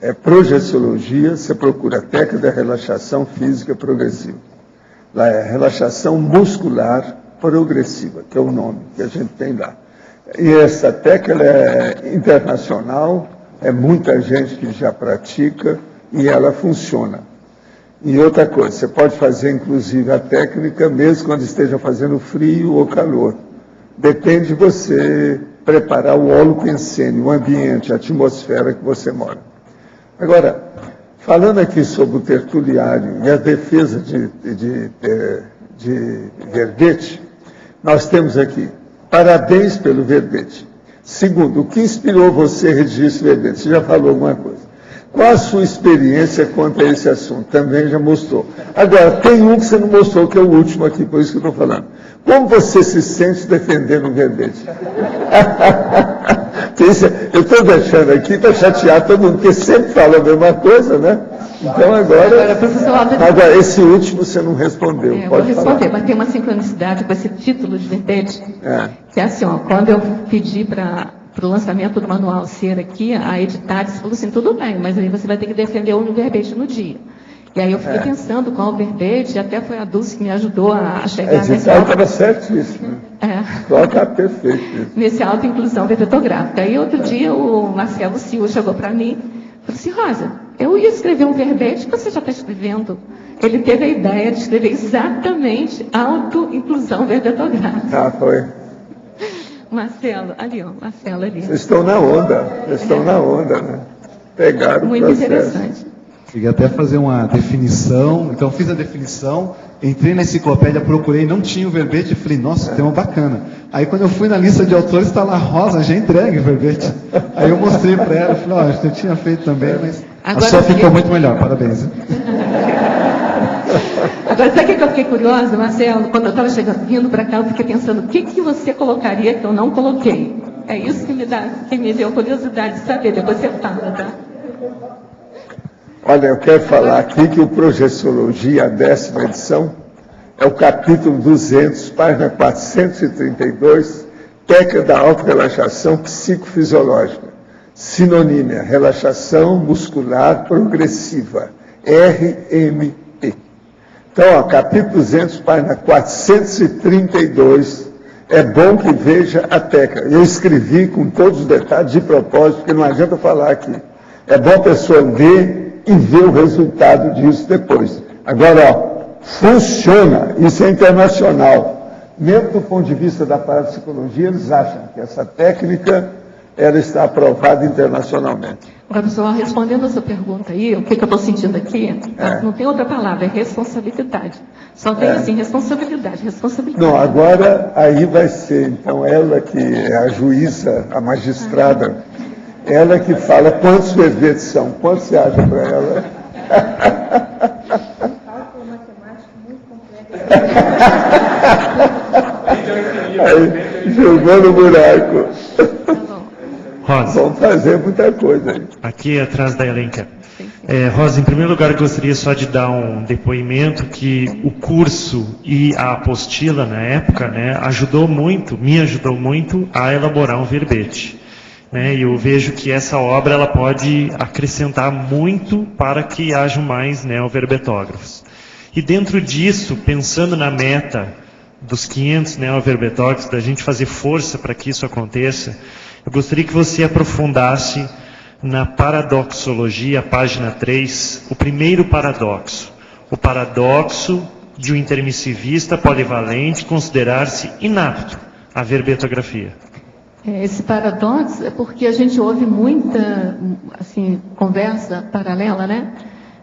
É Projeciologia, você procura a técnica da relaxação física progressiva. Lá é relaxação muscular progressiva, que é o nome que a gente tem lá. E essa técnica ela é internacional, é muita gente que já pratica e ela funciona. E outra coisa, você pode fazer inclusive a técnica mesmo quando esteja fazendo frio ou calor. Depende de você preparar o holopensene, o ambiente, a atmosfera que você mora. Agora, falando aqui sobre o tertuliário e a defesa de verbete, nós temos aqui, parabéns pelo verbete. Segundo, o que inspirou você a redigir esse verbete? Você já falou alguma coisa. Qual a sua experiência quanto a esse assunto? Também já mostrou. Agora, tem um que você não mostrou, que é o último aqui, por isso que eu estou falando. Como você se sente defendendo o verbete? Eu estou deixando aqui para chatear todo mundo, porque sempre fala a mesma coisa, né? Então agora esse último você não respondeu. Eu vou responder, mas tem uma sincronicidade com esse título de verbete, que é assim, ó, quando eu pedi para o lançamento do manual ser aqui, a Editares falou assim, tudo bem, mas aí você vai ter que defender o verbete no dia. E aí eu fiquei pensando qual o verbete, até foi a Dulce que me ajudou a chegar nesse auto. Estava certíssimo. Está perfeito. Nesse auto-inclusão verbetográfica. Aí outro dia o Marcelo Silva chegou para mim e falou assim, Rosa, eu ia escrever um verbete que você já está escrevendo. Ele teve a ideia de escrever exatamente auto-inclusão verbetográfica. Foi. Marcelo, ali, ó, Marcelo ali. Vocês estão na onda, né? Pegaram o processo. Muito interessante. Cheguei até a fazer uma definição, então fiz a definição, entrei na enciclopédia, procurei, não tinha o verbete, e falei, nossa, tema bacana. Aí quando eu fui na lista de autores, está lá, Rosa, já entregue o verbete. Aí eu mostrei para ela, falei, acho que eu tinha feito também, mas agora a sua ficou muito melhor, parabéns. Agora, sabe o que eu fiquei curiosa, Marcelo? Quando eu estava vindo para cá, eu fiquei pensando, o que você colocaria que eu não coloquei? É isso que me deu curiosidade de saber, depois você fala, tá? Olha, eu quero falar aqui que o Projeciologia, a 10ª edição, é o capítulo 200, página 432, técnica da auto-relaxação psicofisiológica. Sinonímia, relaxação muscular progressiva, RMP. Então, capítulo 200, página 432, é bom que veja a técnica. Eu escrevi com todos os detalhes de propósito, porque não adianta falar aqui. É bom a pessoa ler e ver o resultado disso depois. Agora, ó, funciona, isso é internacional. Mesmo do ponto de vista da parapsicologia, eles acham que essa técnica ela está aprovada internacionalmente. Agora, pessoal, respondendo a sua pergunta aí, o que eu estou sentindo aqui, não tem outra palavra, é responsabilidade. Só tem assim, responsabilidade. Não, agora aí vai ser, então, ela que é a juíza, a magistrada, ela que fala quantos verbetes são, quantos você acha para ela? Aí, jogou no buraco. Rosa. Vamos fazer muita coisa aí. Aqui atrás da Elenca. Rosa, em primeiro lugar, eu gostaria só de dar um depoimento que o curso e a apostila, na época, né, me ajudou muito a elaborar um verbete. E eu vejo que essa obra ela pode acrescentar muito para que hajam mais neoverbetógrafos. E dentro disso, pensando na meta dos 500 neoverbetógrafos, da gente fazer força para que isso aconteça, eu gostaria que você aprofundasse na paradoxologia, página 3, o primeiro paradoxo. O paradoxo de um intermissivista polivalente considerar-se inapto à verbetografia. Esse paradoxo é porque a gente ouve muita assim, conversa paralela, né?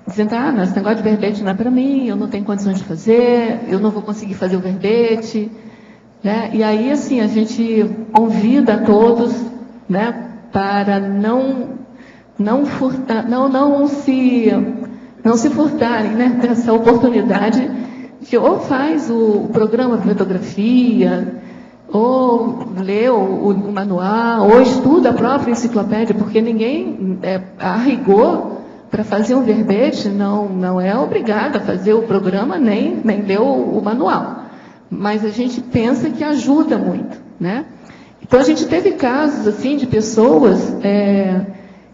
Dizendo, esse negócio de verbete não é para mim, eu não tenho condições de fazer, eu não vou conseguir fazer o verbete. Né? E aí, assim, a gente convida a todos, né, para não se furtarem, né, dessa oportunidade de ou faz o programa de verbetografia, ou lê o manual, ou estuda a própria enciclopédia, porque ninguém, a rigor, para fazer um verbete, não é obrigado a fazer o programa, nem ler o manual. Mas a gente pensa que ajuda muito, né? Então, a gente teve casos, assim, de pessoas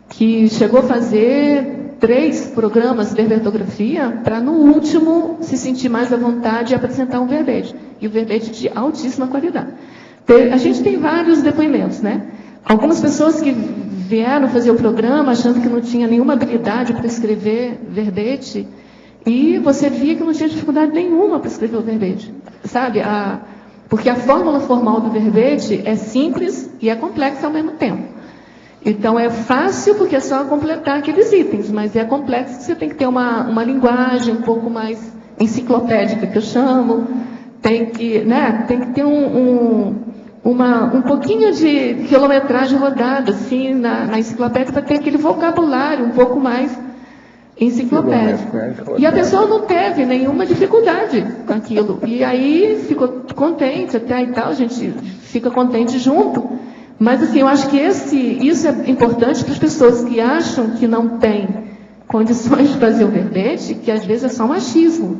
que chegou a fazer 3 programas de verbetografia para, no último, se sentir mais à vontade e apresentar um verbete. E o verbete de altíssima qualidade. A gente tem vários depoimentos, né? Algumas pessoas que vieram fazer o programa achando que não tinha nenhuma habilidade para escrever verbete, e você via que não tinha dificuldade nenhuma para escrever o verbete, sabe? Porque a fórmula formal do verbete é simples e é complexa ao mesmo tempo. Então, é fácil porque é só completar aqueles itens, mas é complexo que você tem que ter uma linguagem um pouco mais enciclopédica, que eu chamo, tem que ter um pouquinho de quilometragem rodada, assim, na enciclopédia, para ter aquele vocabulário um pouco mais enciclopédico. E a pessoa não teve nenhuma dificuldade com aquilo. E aí ficou contente até e tal, a gente fica contente junto. Mas, assim, eu acho que isso é importante para as pessoas que acham que não têm condições de fazer o verbete, que às vezes é só machismo,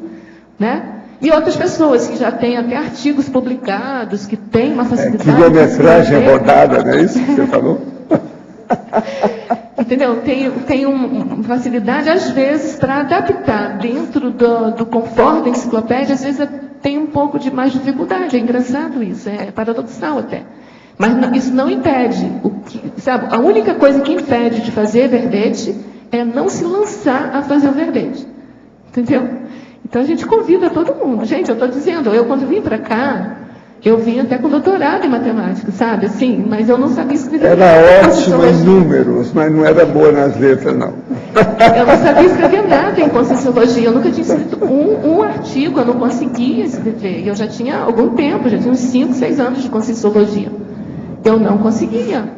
né? E outras pessoas que já têm até artigos publicados, que têm uma facilidade... quilometragem rodada, não é isso que você falou? Entendeu? Tem uma facilidade, às vezes, para adaptar dentro do conforto da enciclopédia, às vezes tem um pouco de mais dificuldade. É engraçado isso, é paradoxal até. Mas isso não impede. Sabe, a única coisa que impede de fazer verbete é não se lançar a fazer o verbete. Entendeu? Então a gente convida todo mundo. Gente, eu estou dizendo, eu quando vim para cá, eu vim até com doutorado em matemática, sabe? Assim, mas eu não sabia escrever. Era ótima em números, mas não era boa nas letras, não. Eu não sabia escrever nada em Conscienciologia. Eu nunca tinha escrito um artigo, eu não conseguia escrever. Eu já tinha algum tempo, já tinha uns 5, 6 anos de Conscienciologia. Eu não conseguia,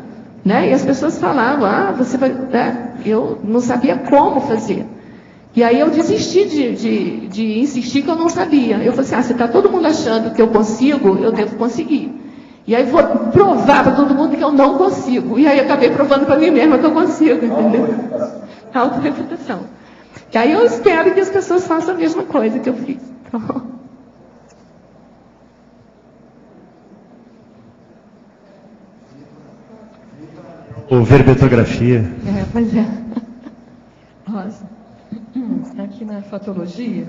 né? E as pessoas falavam, você vai... Eu não sabia como fazer. E aí eu desisti de insistir que eu não sabia. Eu falei assim, se está todo mundo achando que eu consigo, eu devo conseguir. E aí vou provar para todo mundo que eu não consigo. E aí eu acabei provando para mim mesma que eu consigo, entendeu? Autorefutação. E aí eu espero que as pessoas façam a mesma coisa que eu fiz. Ou verbetografia. Pois é. Rosa, aqui na fatologia,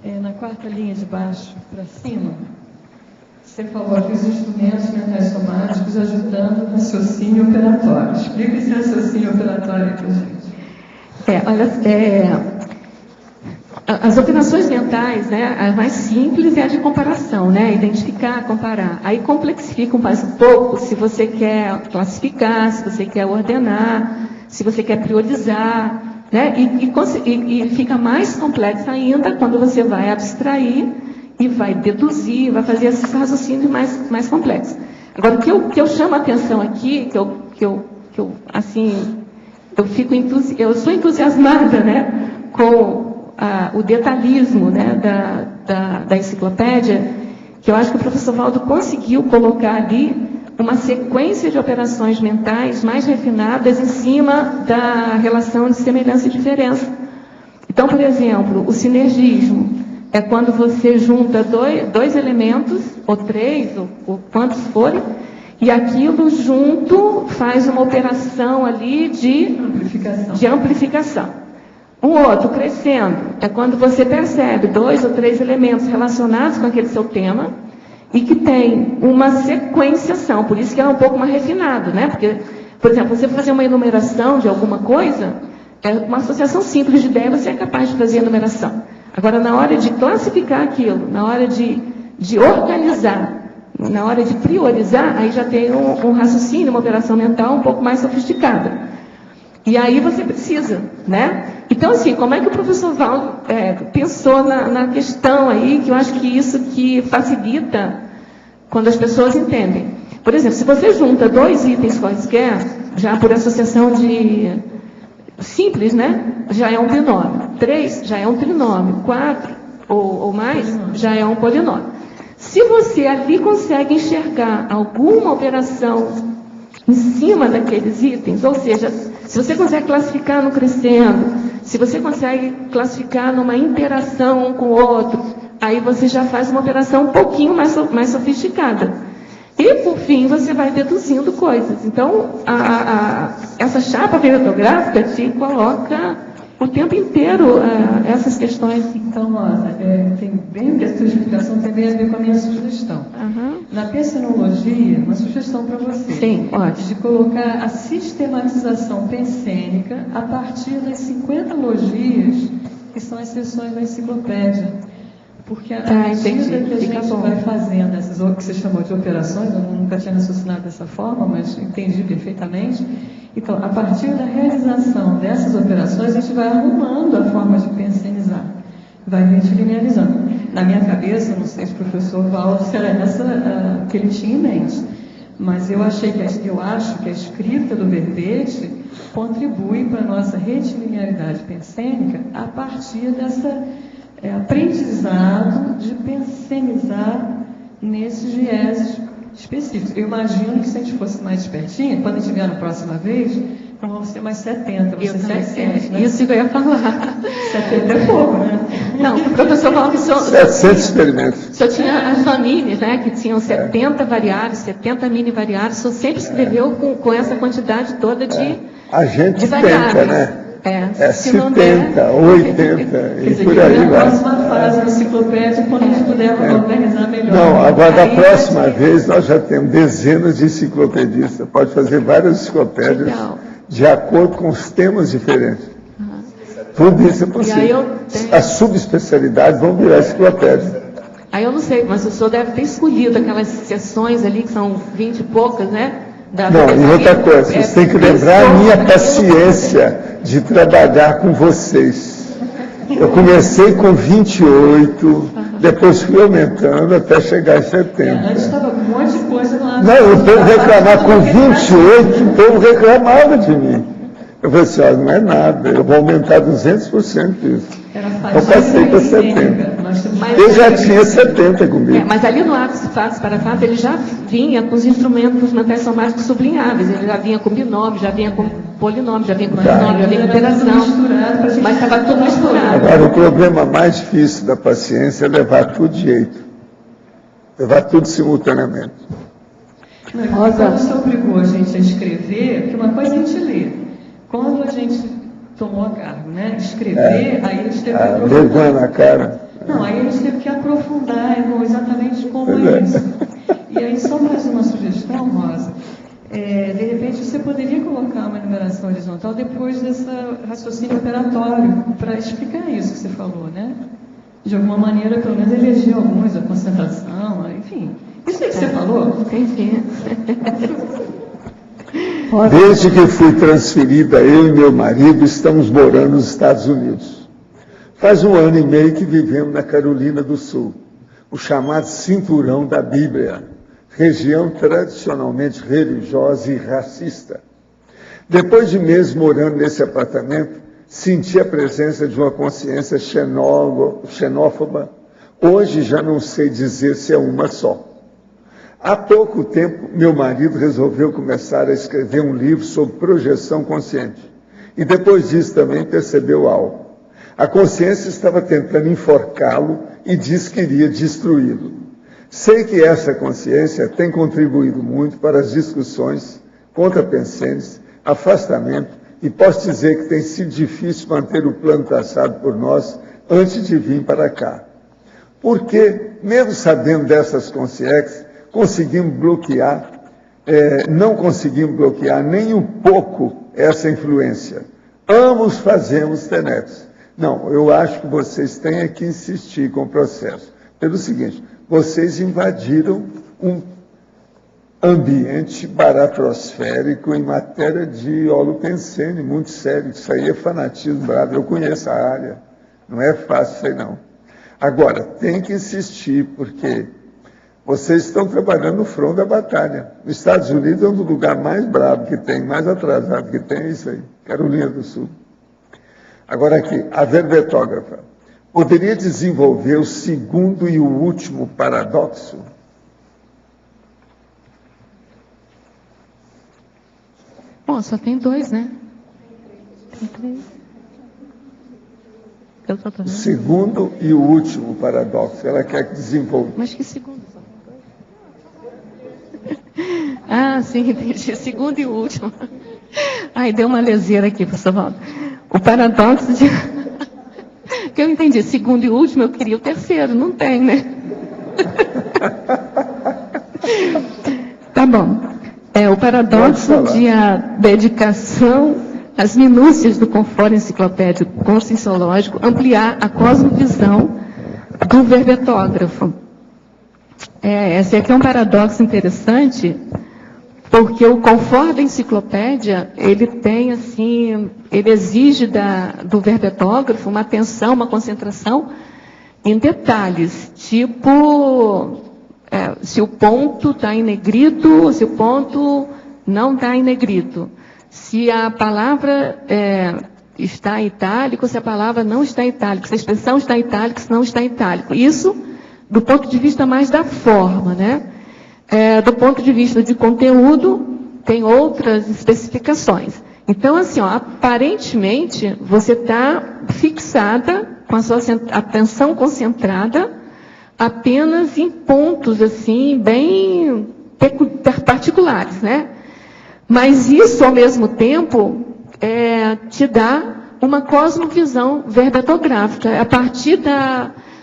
na 4ª linha de baixo para cima, você falou que os instrumentos mentais somáticos ajudando o raciocínio operatório. Explica esse raciocínio operatório aqui, gente. As operações mentais, né, a mais simples é a de comparação, né, identificar, comparar. Aí complexifica mais um pouco se você quer classificar, se você quer ordenar, se você quer priorizar, né, e fica mais complexa ainda quando você vai abstrair e vai deduzir, vai fazer esses raciocínios mais complexos. Agora, o que eu chamo a atenção aqui, eu sou entusiasmada, né, com o detalhismo, né, da enciclopédia, que eu acho que o professor Valdo conseguiu colocar ali uma sequência de operações mentais mais refinadas em cima da relação de semelhança e diferença. Então, por exemplo, o sinergismo é quando você junta dois elementos, ou três, ou quantos forem, e aquilo junto faz uma operação ali de amplificação. Um outro, crescendo, é quando você percebe 2 ou 3 elementos relacionados com aquele seu tema e que tem uma sequenciação, por isso que é um pouco mais refinado, né? Porque, por exemplo, você fazer uma enumeração de alguma coisa, é uma associação simples de ideia, você é capaz de fazer a enumeração. Agora, na hora de classificar aquilo, na hora de organizar, na hora de priorizar, aí já tem um raciocínio, uma operação mental um pouco mais sofisticada. E aí você precisa, né? Então, assim, como é que o professor Valdo pensou na questão aí, que eu acho que isso que facilita quando as pessoas entendem. Por exemplo, se você junta 2 itens quaisquer, já por associação de simples, né? Já é um binômio. 3 já é um trinômio. 4 ou mais já é um polinômio. Se você ali consegue enxergar alguma operação em cima daqueles itens, ou seja, se você consegue classificar no crescendo, se você consegue classificar numa interação um com o outro, aí você já faz uma operação um pouquinho mais sofisticada. E, por fim, você vai deduzindo coisas. Então, essa chapa bibliográfica te coloca o tempo inteiro essas questões. Então, tem bem que a sua explicação tem bem a ver com a minha sugestão. Uhum. Na pensenologia, uma sugestão para você. Sim, ótimo. De colocar a sistematização pensênica a partir das 50 logias que são as seções da enciclopédia. Porque à medida que a gente vai fazendo essas, o que você chamou de operações, eu nunca tinha raciocinado dessa forma, mas entendi perfeitamente. Então, a partir da realização dessas operações, a gente vai arrumando a forma de pensenizar, vai retilinearizando. Na minha cabeça, não sei se o professor Valdo se era essa que ele tinha em mente, mas eu acho que a escrita do verbete contribui para a nossa retilinearidade pensênica a partir dessa aprendizado de pensenizar nesses vieses específicos. Eu imagino que se a gente fosse mais espertinha, quando a gente vier na próxima vez, não vão ser mais 70, vão ser 700, né? Isso que eu ia falar. 70 é pouco, né? Não, o professor falou que 700 experimentos. Só tinha as famílias, né, que tinham 70 variáveis, 70 mini variáveis, só sempre escreveu com essa quantidade toda de A gente de variáveis. tenta, né? Se 70, não der, 80 e por aí Na vai. próxima fase da enciclopédia, quando a gente puder organizar melhor. Não, agora da Aí próxima vai ter- vez nós já temos dezenas de enciclopedistas. Pode fazer várias enciclopédias Legal. de acordo com os temas diferentes. Tudo isso é E aí possível. eu tenho- As subespecialidades vão virar enciclopédias. Aí eu não sei, mas o senhor deve ter escolhido aquelas sessões ali, que são 20 e poucas, né? Não, e outra coisa, vocês têm que lembrar a minha paciência de trabalhar com vocês. Eu comecei com 28, depois fui aumentando até chegar em Antes 70. estava um monte de coisa lá. Não, o povo reclamava, com 28, o povo reclamava de mim. Eu falei assim, não é nada, eu vou aumentar 200% disso. Era Eu passei para 70. Eu já tinha 70 comigo. Mas ali no ápice fatos para fatos, ele já vinha com os instrumentos mentais somáticos sublinháveis, ele já vinha com binômio, já vinha com polinômio, já vinha com trinômio, já vinha com interação, mas estava tudo misturado. Agora, o problema mais difícil da paciência é levar tudo de jeito. Levar tudo simultaneamente. Quando você obrigou a gente a escrever, porque uma coisa é a gente ler. Quando a gente tomou a cargo, né? Escrever, aí a gente teve que aprofundar. Vergonha na cara. Não, aí a gente teve que aprofundar exatamente como é isso. E aí, só mais uma sugestão, Rosa. De repente, você poderia colocar uma numeração horizontal depois desse raciocínio operatório. tempo para explicar isso que você falou, né? De alguma maneira, pelo menos, eleger alguns, a concentração, enfim. Isso aí que você falou? Entendi. Desde que fui transferida, eu e meu marido estamos morando nos Estados Unidos. Faz 1 ano e meio que vivemos na Carolina do Sul, o chamado Cinturão da Bíblia, região tradicionalmente religiosa e racista. Depois de meses morando nesse apartamento, senti a presença de uma consciência xenófoba. Hoje já não sei dizer se é uma só. Há pouco tempo, meu marido resolveu começar a escrever um livro sobre projeção consciente. E depois disso também percebeu algo. A consciência estava tentando enforcá-lo e disse que iria destruí-lo. Sei que essa consciência tem contribuído muito para as discussões contrapensantes, afastamento, e posso dizer que tem sido difícil manter o plano traçado por nós antes de vir para cá. Porque, mesmo sabendo dessas consciências, não conseguimos bloquear nem um pouco essa influência. Ambos fazemos tenetes. Não, eu acho que vocês têm que insistir com o processo. Pelo seguinte, vocês invadiram um ambiente baratrosférico em matéria de holopensene, muito sério. Isso aí é fanatismo bravo. Eu conheço a área. Não é fácil isso aí, não. Agora, tem que insistir, porque vocês estão trabalhando no front da batalha. Nos Estados Unidos é um dos lugares mais bravos que tem, mais atrasado que tem, é isso aí, Carolina do Sul. Agora aqui, a verbetógrafa poderia desenvolver o segundo e o último paradoxo? Bom, só tem 2, né? Tem 3. O segundo e o último paradoxo. Ela quer que desenvolva. Mas que segundo? Ah, sim, entendi. Segundo e o último. Ai, deu uma leseira aqui, professor Waldo. O paradoxo de... que eu entendi. Segundo e último, eu queria o terceiro. Não tem, né? Tá bom. O paradoxo de a dedicação às minúcias do conforto enciclopédico conscienciológico ampliar a cosmovisão do verbetógrafo. Esse aqui é um paradoxo interessante, porque o conforto da enciclopédia, ele tem, assim, ele exige do verbetógrafo uma atenção, uma concentração em detalhes, tipo... se o ponto está em negrito, se o ponto não está em negrito. Se a palavra está em itálico, se a palavra não está em itálico. Se a expressão está em itálico, se não está em itálico. Isso do ponto de vista mais da forma, né? Do ponto de vista de conteúdo, tem outras especificações. Então, assim, aparentemente, você está fixada, com a sua atenção concentrada, apenas em pontos, assim, bem particulares, né? Mas isso, ao mesmo tempo, te dá uma cosmovisão verbetográfica. A partir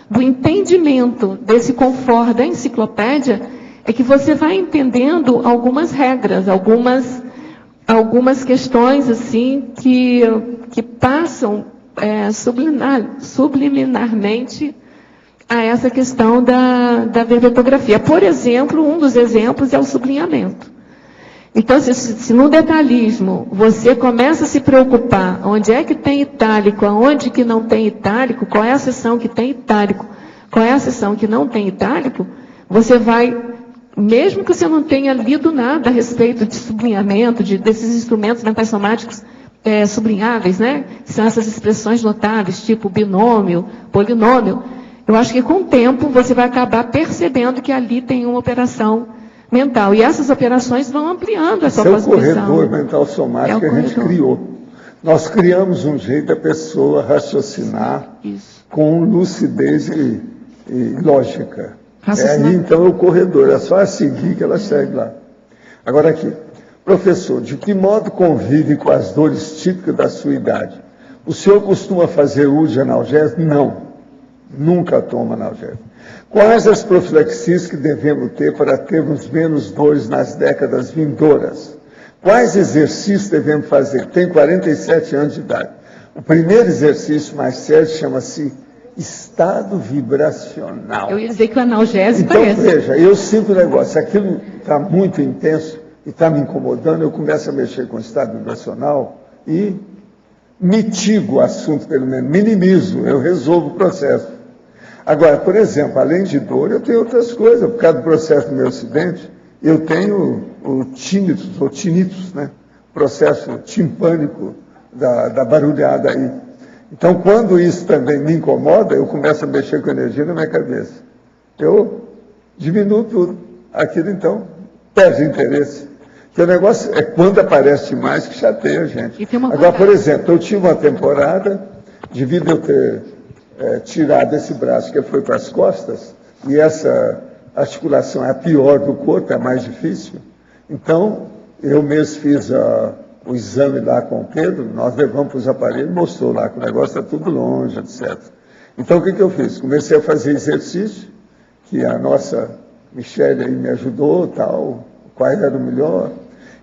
do entendimento desse conforto da enciclopédia, é que você vai entendendo algumas regras, algumas questões, assim, que passam subliminarmente a essa questão da verbetografia. Por exemplo, um dos exemplos é o sublinhamento. Então, se no detalhismo você começa a se preocupar onde é que tem itálico, aonde que não tem itálico, qual é a seção que tem itálico, qual é a seção que não tem itálico, você vai, mesmo que você não tenha lido nada a respeito de sublinhamento, desses instrumentos mentais somáticos sublinháveis, né? Que são essas expressões notáveis, tipo binômio, polinômio, eu acho que com o tempo você vai acabar percebendo que ali tem uma operação mental. E essas operações vão ampliando a sua cosmovisão. Esse é o corredor mental somático que a gente criou. Nós criamos um jeito da pessoa raciocinar com lucidez e lógica. Aí, então, é o corredor. É só a seguir que ela segue lá. Agora aqui. Professor, de que modo convive com as dores típicas da sua idade? O senhor costuma fazer uso de analgésico? Não. Nunca toma analgésico. Quais as profilaxias que devemos ter para termos menos dores nas décadas vindouras? Quais exercícios devemos fazer? Tenho 47 anos de idade. O primeiro exercício mais sério chama-se estado vibracional. Eu ia dizer que o analgésico então, é esse. Veja, eu sinto o negócio, se aquilo está muito intenso e está me incomodando, eu começo a mexer com o estado vibracional e mitigo o assunto, pelo menos, minimizo, eu resolvo o processo. Agora, por exemplo, além de dor, eu tenho outras coisas. Por causa do processo do meu acidente, eu tenho o tinnitus, ou tinnitus, né? Processo timpânico da barulhada aí. Então, quando isso também me incomoda, eu começo a mexer com energia na minha cabeça. Eu diminuo tudo. Aquilo, então, perde interesse. Porque o negócio é quando aparece demais que chateia a gente. Agora, por exemplo, eu tive uma temporada, devido a eu ter tirado esse braço que foi para as costas, e essa articulação é a pior do corpo, é a mais difícil. Então, eu mesmo fiz o exame lá com o Pedro, nós levamos para os aparelhos, mostrou lá que o negócio está tudo longe, etc. Então, o que eu fiz? Comecei a fazer exercício, que a nossa Michele aí me ajudou, tal, qual era o melhor,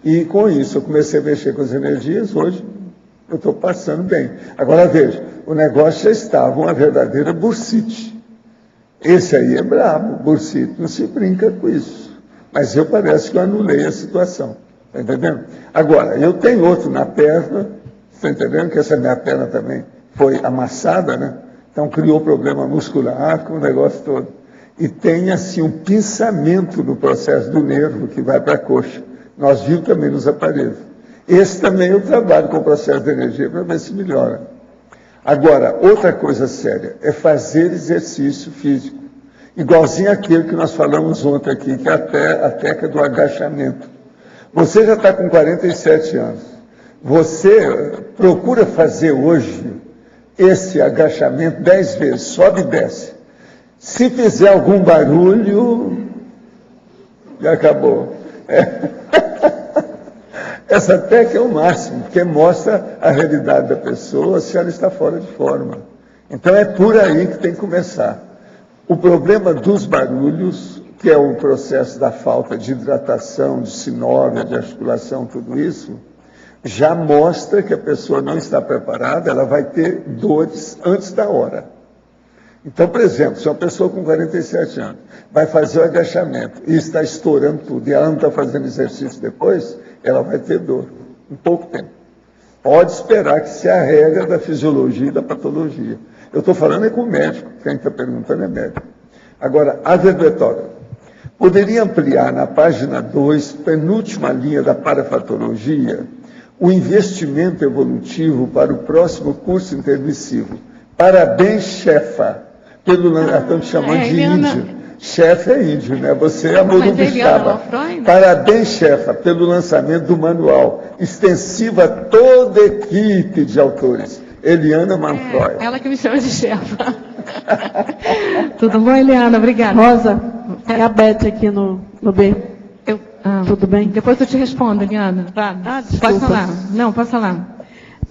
e com isso eu comecei a mexer com as energias, hoje eu estou passando bem. Agora veja, o negócio já estava uma verdadeira bursite. Esse aí é brabo, bursite, não se brinca com isso. Mas eu parece que eu anulei a situação, está entendendo? Agora, eu tenho outro na perna, está entendendo? Que essa minha perna também foi amassada, né? Então criou problema muscular com o negócio todo. E tem assim um pinçamento no processo do nervo que vai para a coxa. Nós vimos também nos aparelhos. Esse também eu trabalho com o processo de energia para ver se melhora. Agora, outra coisa séria é fazer exercício físico. Igualzinho aquele que nós falamos ontem aqui, que é a técnica do agachamento. Você já está com 47 anos. Você procura fazer hoje esse agachamento 10 vezes, sobe e desce. Se fizer algum barulho, já acabou. Essa técnica é o máximo, porque mostra a realidade da pessoa se ela está fora de forma. Então é por aí que tem que começar. O problema dos barulhos, que é o processo da falta de hidratação, de sinóvia, de articulação, tudo isso, já mostra que a pessoa não está preparada, ela vai ter dores antes da hora. Então, por exemplo, se uma pessoa com 47 anos vai fazer o agachamento e está estourando tudo, e ela não está fazendo exercício depois, ela vai ter dor, em pouco tempo. Pode esperar que se a regra da fisiologia e da patologia. Eu estou falando é com o médico, quem está perguntando é médico. Agora, a verbetória. Poderia ampliar na página 2, penúltima linha da parafatologia, o investimento evolutivo para o próximo curso intermissivo. Parabéns, chefa, estão te chamando de índio. Chefe é índio, né? Você é a Morubixaba. Parabéns, chefa, pelo lançamento do manual, extensivo a toda a equipe de autores. Eliana Manfroy. Ela que me chama de chefa. Tudo bom, Eliana? Obrigada. Rosa, é a Beth aqui no B. Tudo bem? Depois eu te respondo, Eliana. Pode falar. Não, pode falar.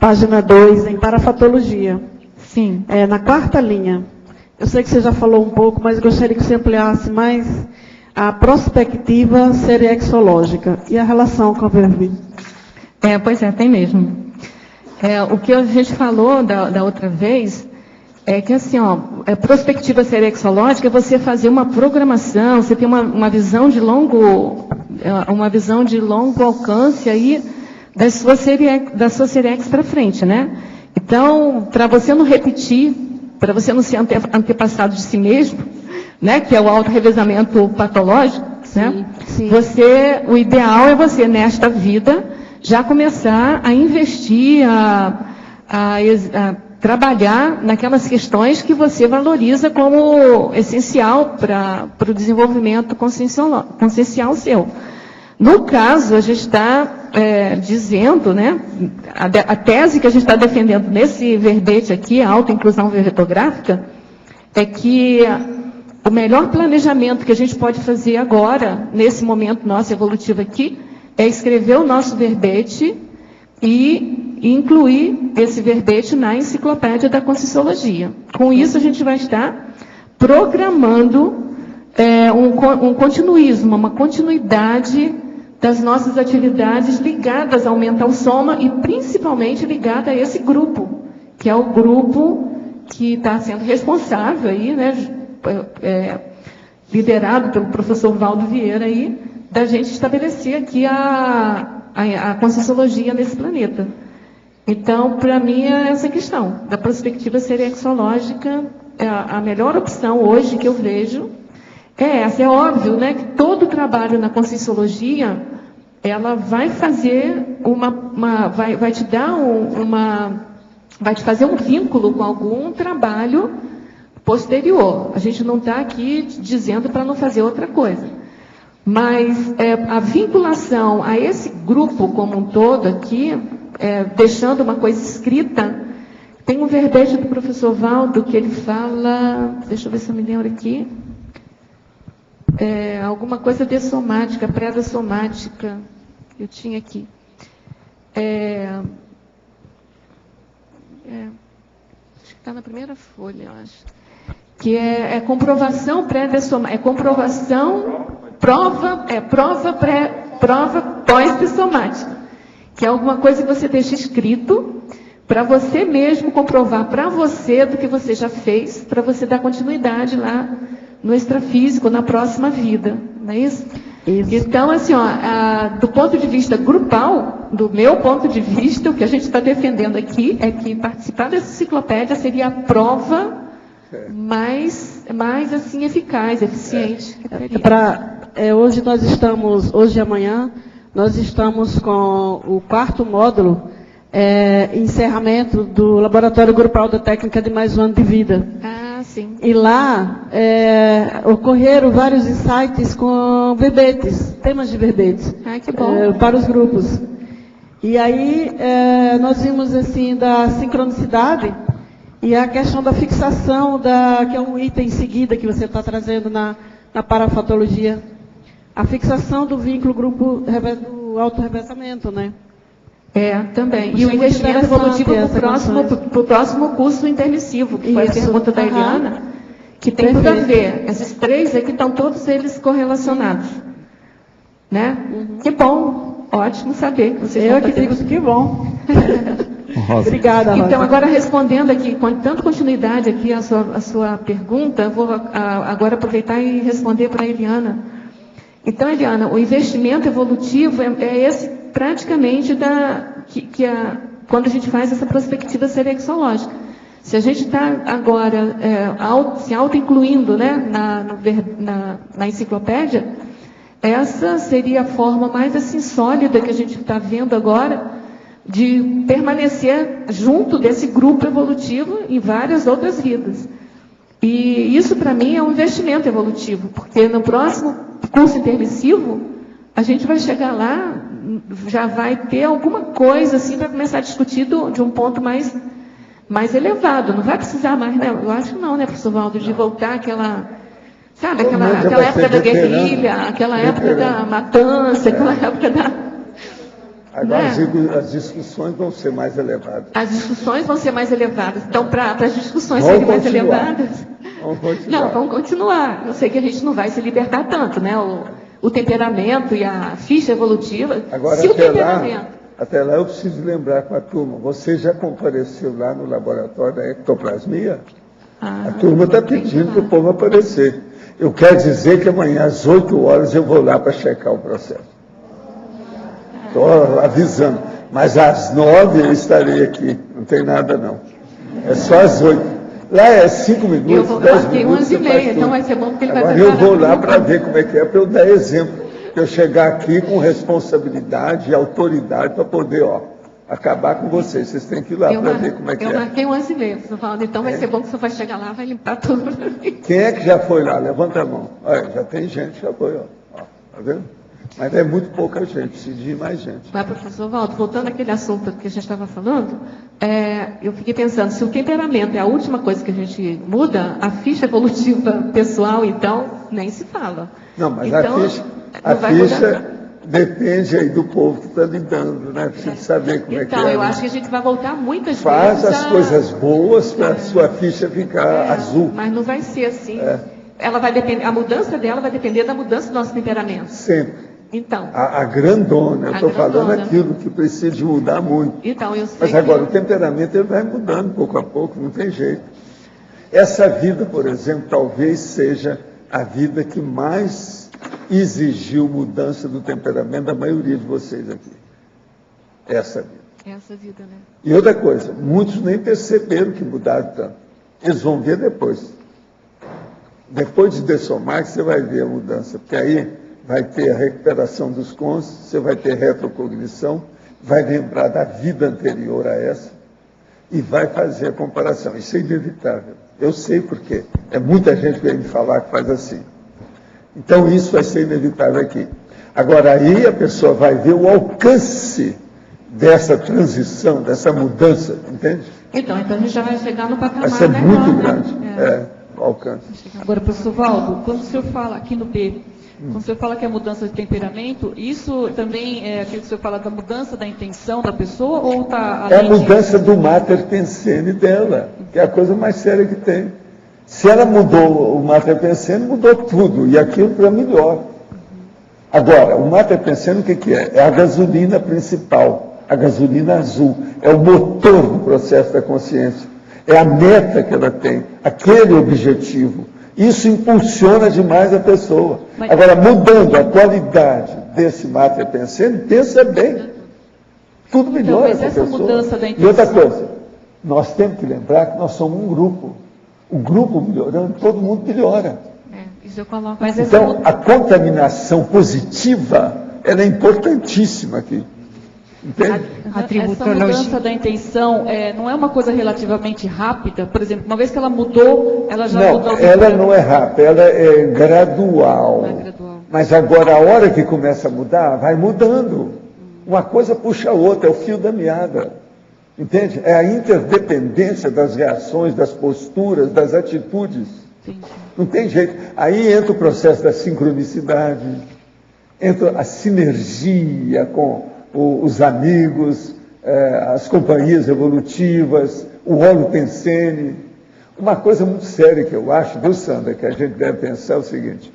Página 2, em parafatologia. Sim. Na quarta linha. Eu sei que você já falou um pouco, mas eu gostaria que você ampliasse mais a prospectiva seriexológica e a relação com a VERB. Pois é, tem mesmo. O que a gente falou da outra vez é que, assim, prospectiva seriexológica é você fazer uma programação, você tem uma visão de longo alcance aí da sua seriex para frente, né? Então, para você não repetir, para você não ser antepassado de si mesmo, né, que é o autorrevezamento patológico, sim, né? Sim. O ideal é você, nesta vida, já começar a investir, a trabalhar naquelas questões que você valoriza como essencial para o desenvolvimento consciencial seu. No caso, a gente está dizendo, né, a tese que a gente está defendendo nesse verbete aqui, a autoinclusão verbetográfica, é que o melhor planejamento que a gente pode fazer agora, nesse momento nosso evolutivo aqui, é escrever o nosso verbete e incluir esse verbete na enciclopédia da Conscienciologia. Com isso, a gente vai estar programando um continuismo, uma continuidade das nossas atividades ligadas ao mental soma e principalmente ligada a esse grupo, que é o grupo que está sendo responsável aí, né, liderado pelo professor Valdo Vieira aí, da gente estabelecer aqui a Conscienciologia nesse planeta. Então, para mim, é essa questão da perspectiva serexológica, a melhor opção hoje que eu vejo é essa. É óbvio, né, que todo trabalho na Conscienciologia, ela vai fazer vai te dar vai te fazer um vínculo com algum trabalho posterior. A gente não está aqui dizendo para não fazer outra coisa. Mas a vinculação a esse grupo como um todo aqui, deixando uma coisa escrita, tem um verbete do professor Valdo que ele fala, deixa eu ver se eu me lembro aqui, alguma coisa de somática, pré-somática, eu tinha aqui. Acho que está na primeira folha, eu acho. Que é comprovação pré-dessomática, prova pós-dessomática. Que é alguma coisa que você deixa escrito para você mesmo comprovar para você do que você já fez, para você dar continuidade lá no extrafísico, na próxima vida. Não é isso? Isso. Então, assim, do ponto de vista grupal, do meu ponto de vista, o que a gente está defendendo aqui é que participar dessa enciclopédia seria a prova mais assim, eficaz, eficiente. Hoje e amanhã, nós estamos com o 4º módulo, encerramento do Laboratório Grupal da Técnica de Mais um Ano de Vida. Sim. E lá ocorreram vários insights com verbetes, temas de verbetes, que bom. Para os grupos. E aí nós vimos assim da sincronicidade e a questão da fixação, que é um item em seguida que você está trazendo na parafatologia. A fixação do vínculo grupo do autorreversamento, né? Também. E o investimento evolutivo para o próximo curso intermissivo, que foi a pergunta da Eliana, que tem tudo a ver. Esses 3 aqui estão todos eles correlacionados. Né? Que bom, ótimo saber que vocês estão fazendo. Eu que digo que bom. Obrigada, Rosa. Então, agora respondendo aqui, dando continuidade aqui à sua pergunta, vou agora aproveitar e responder para a Eliana. Então, Eliana, o investimento evolutivo é esse praticamente quando a gente faz essa prospectiva serexológica. Se a gente está agora se auto-incluindo, né, na enciclopédia, essa seria a forma mais assim sólida que a gente está vendo agora de permanecer junto desse grupo evolutivo em várias outras vidas. E isso, para mim, é um investimento evolutivo, porque no próximo curso intermissivo, a gente vai chegar lá, já vai ter alguma coisa assim para começar a discutir de um ponto mais elevado. Não vai precisar mais, né? Eu acho que não, né, professor Valdo, de voltar àquela época da guerrilha, aquela época da matança, aquela época da... Agora as discussões vão ser mais elevadas. As discussões vão ser mais elevadas. Então, para as discussões serem mais elevadas... Vamos continuar. Eu sei que a gente não vai se libertar tanto, né? O temperamento e a ficha evolutiva. Agora, até lá eu preciso lembrar com a turma, você já compareceu lá no laboratório da ectoplasmia? A turma está pedindo para o povo aparecer. Eu quero dizer que amanhã às 8 horas eu vou lá para checar o processo. Estou avisando. Mas às 9 eu estarei aqui. Não tem nada não. É só às 8. Lá é 5 minutos, 10 minutos. 11h30, então vai ser bom porque ele vai preparar. Agora eu vou lá para ver como é que é, para eu dar exemplo. Para eu chegar aqui com responsabilidade e autoridade para poder, acabar com vocês. Vocês têm que ir lá para ver como é que é. Eu marquei 11h30, professor Valdo. Então vai ser bom que o senhor vai chegar lá, vai limpar tudo para mim. Quem é que já foi lá? Levanta a mão. Olha, já tem gente que já foi, Tá vendo? Mas é muito pouca gente, precisa de mais gente. Mas, professor Valdo, voltando àquele assunto que a gente estava falando, eu fiquei pensando, se o temperamento é a última coisa que a gente muda, a ficha evolutiva pessoal, então, nem se fala. Não, mas então, a ficha depende aí do povo que está lidando, né? Precisa saber como é que é. Então, eu acho que a gente vai voltar muitas vezes. Faz as coisas boas para a sua ficha ficar azul. Mas não vai ser assim. Ela vai depender, a mudança dela vai depender da mudança do nosso temperamento. Sempre. Então. A grandona, eu estou falando aquilo que precisa de mudar muito. Então, eu sei. Mas agora, o temperamento ele vai mudando pouco a pouco, não tem jeito. Essa vida, por exemplo, talvez seja a vida que mais exigiu mudança do temperamento da maioria de vocês aqui. Essa vida. Essa vida, né? E outra coisa, muitos nem perceberam que mudaram tanto. Eles vão ver depois. Depois de dessomar que você vai ver a mudança, porque aí vai ter a recuperação dos cônscios, você vai ter retrocognição, vai lembrar da vida anterior a essa e vai fazer a comparação. Isso é inevitável. Eu sei porque é muita gente que vem me falar que faz assim. Então isso vai ser inevitável aqui. Agora aí a pessoa vai ver o alcance dessa transição, dessa mudança, entende? Então a gente já vai chegar no patamar. Vai ser muito grande, o alcance. Agora, professor Valdo, quando o senhor fala aqui no B, quando o senhor fala que é mudança de temperamento, isso também é aquilo que o senhor fala da mudança da intenção da pessoa ou está... É a mudança do mater pensene dela, que é a coisa mais séria que tem. Se ela mudou o mater pensene, mudou tudo, e aquilo para melhor. Agora, o mater pensene o que é? É a gasolina principal, a gasolina azul, é o motor do processo da consciência, é a meta que ela tem, aquele objetivo. Isso impulsiona demais a pessoa. Agora, mudando a qualidade desse mater pensene, pensa bem. Tudo melhora para a pessoa. E outra coisa, nós temos que lembrar que nós somos um grupo. O grupo melhorando, todo mundo melhora. Isso eu coloco. Então, a contaminação positiva, ela é importantíssima aqui. Entende? Essa mudança da intenção não é uma coisa relativamente rápida? Por exemplo, uma vez que ela mudou, ela já mudou... Não, ela não é rápida, ela é gradual. Mas agora, a hora que começa a mudar, vai mudando. Uma coisa puxa a outra, é o fio da meada. Entende? É a interdependência das reações, das posturas, das atitudes. Sim. Não tem jeito. Aí entra o processo da sincronicidade, entra a sinergia com os amigos, as companhias evolutivas, o holopensene. Uma coisa muito séria que eu acho, viu, Sandra, que a gente deve pensar é o seguinte: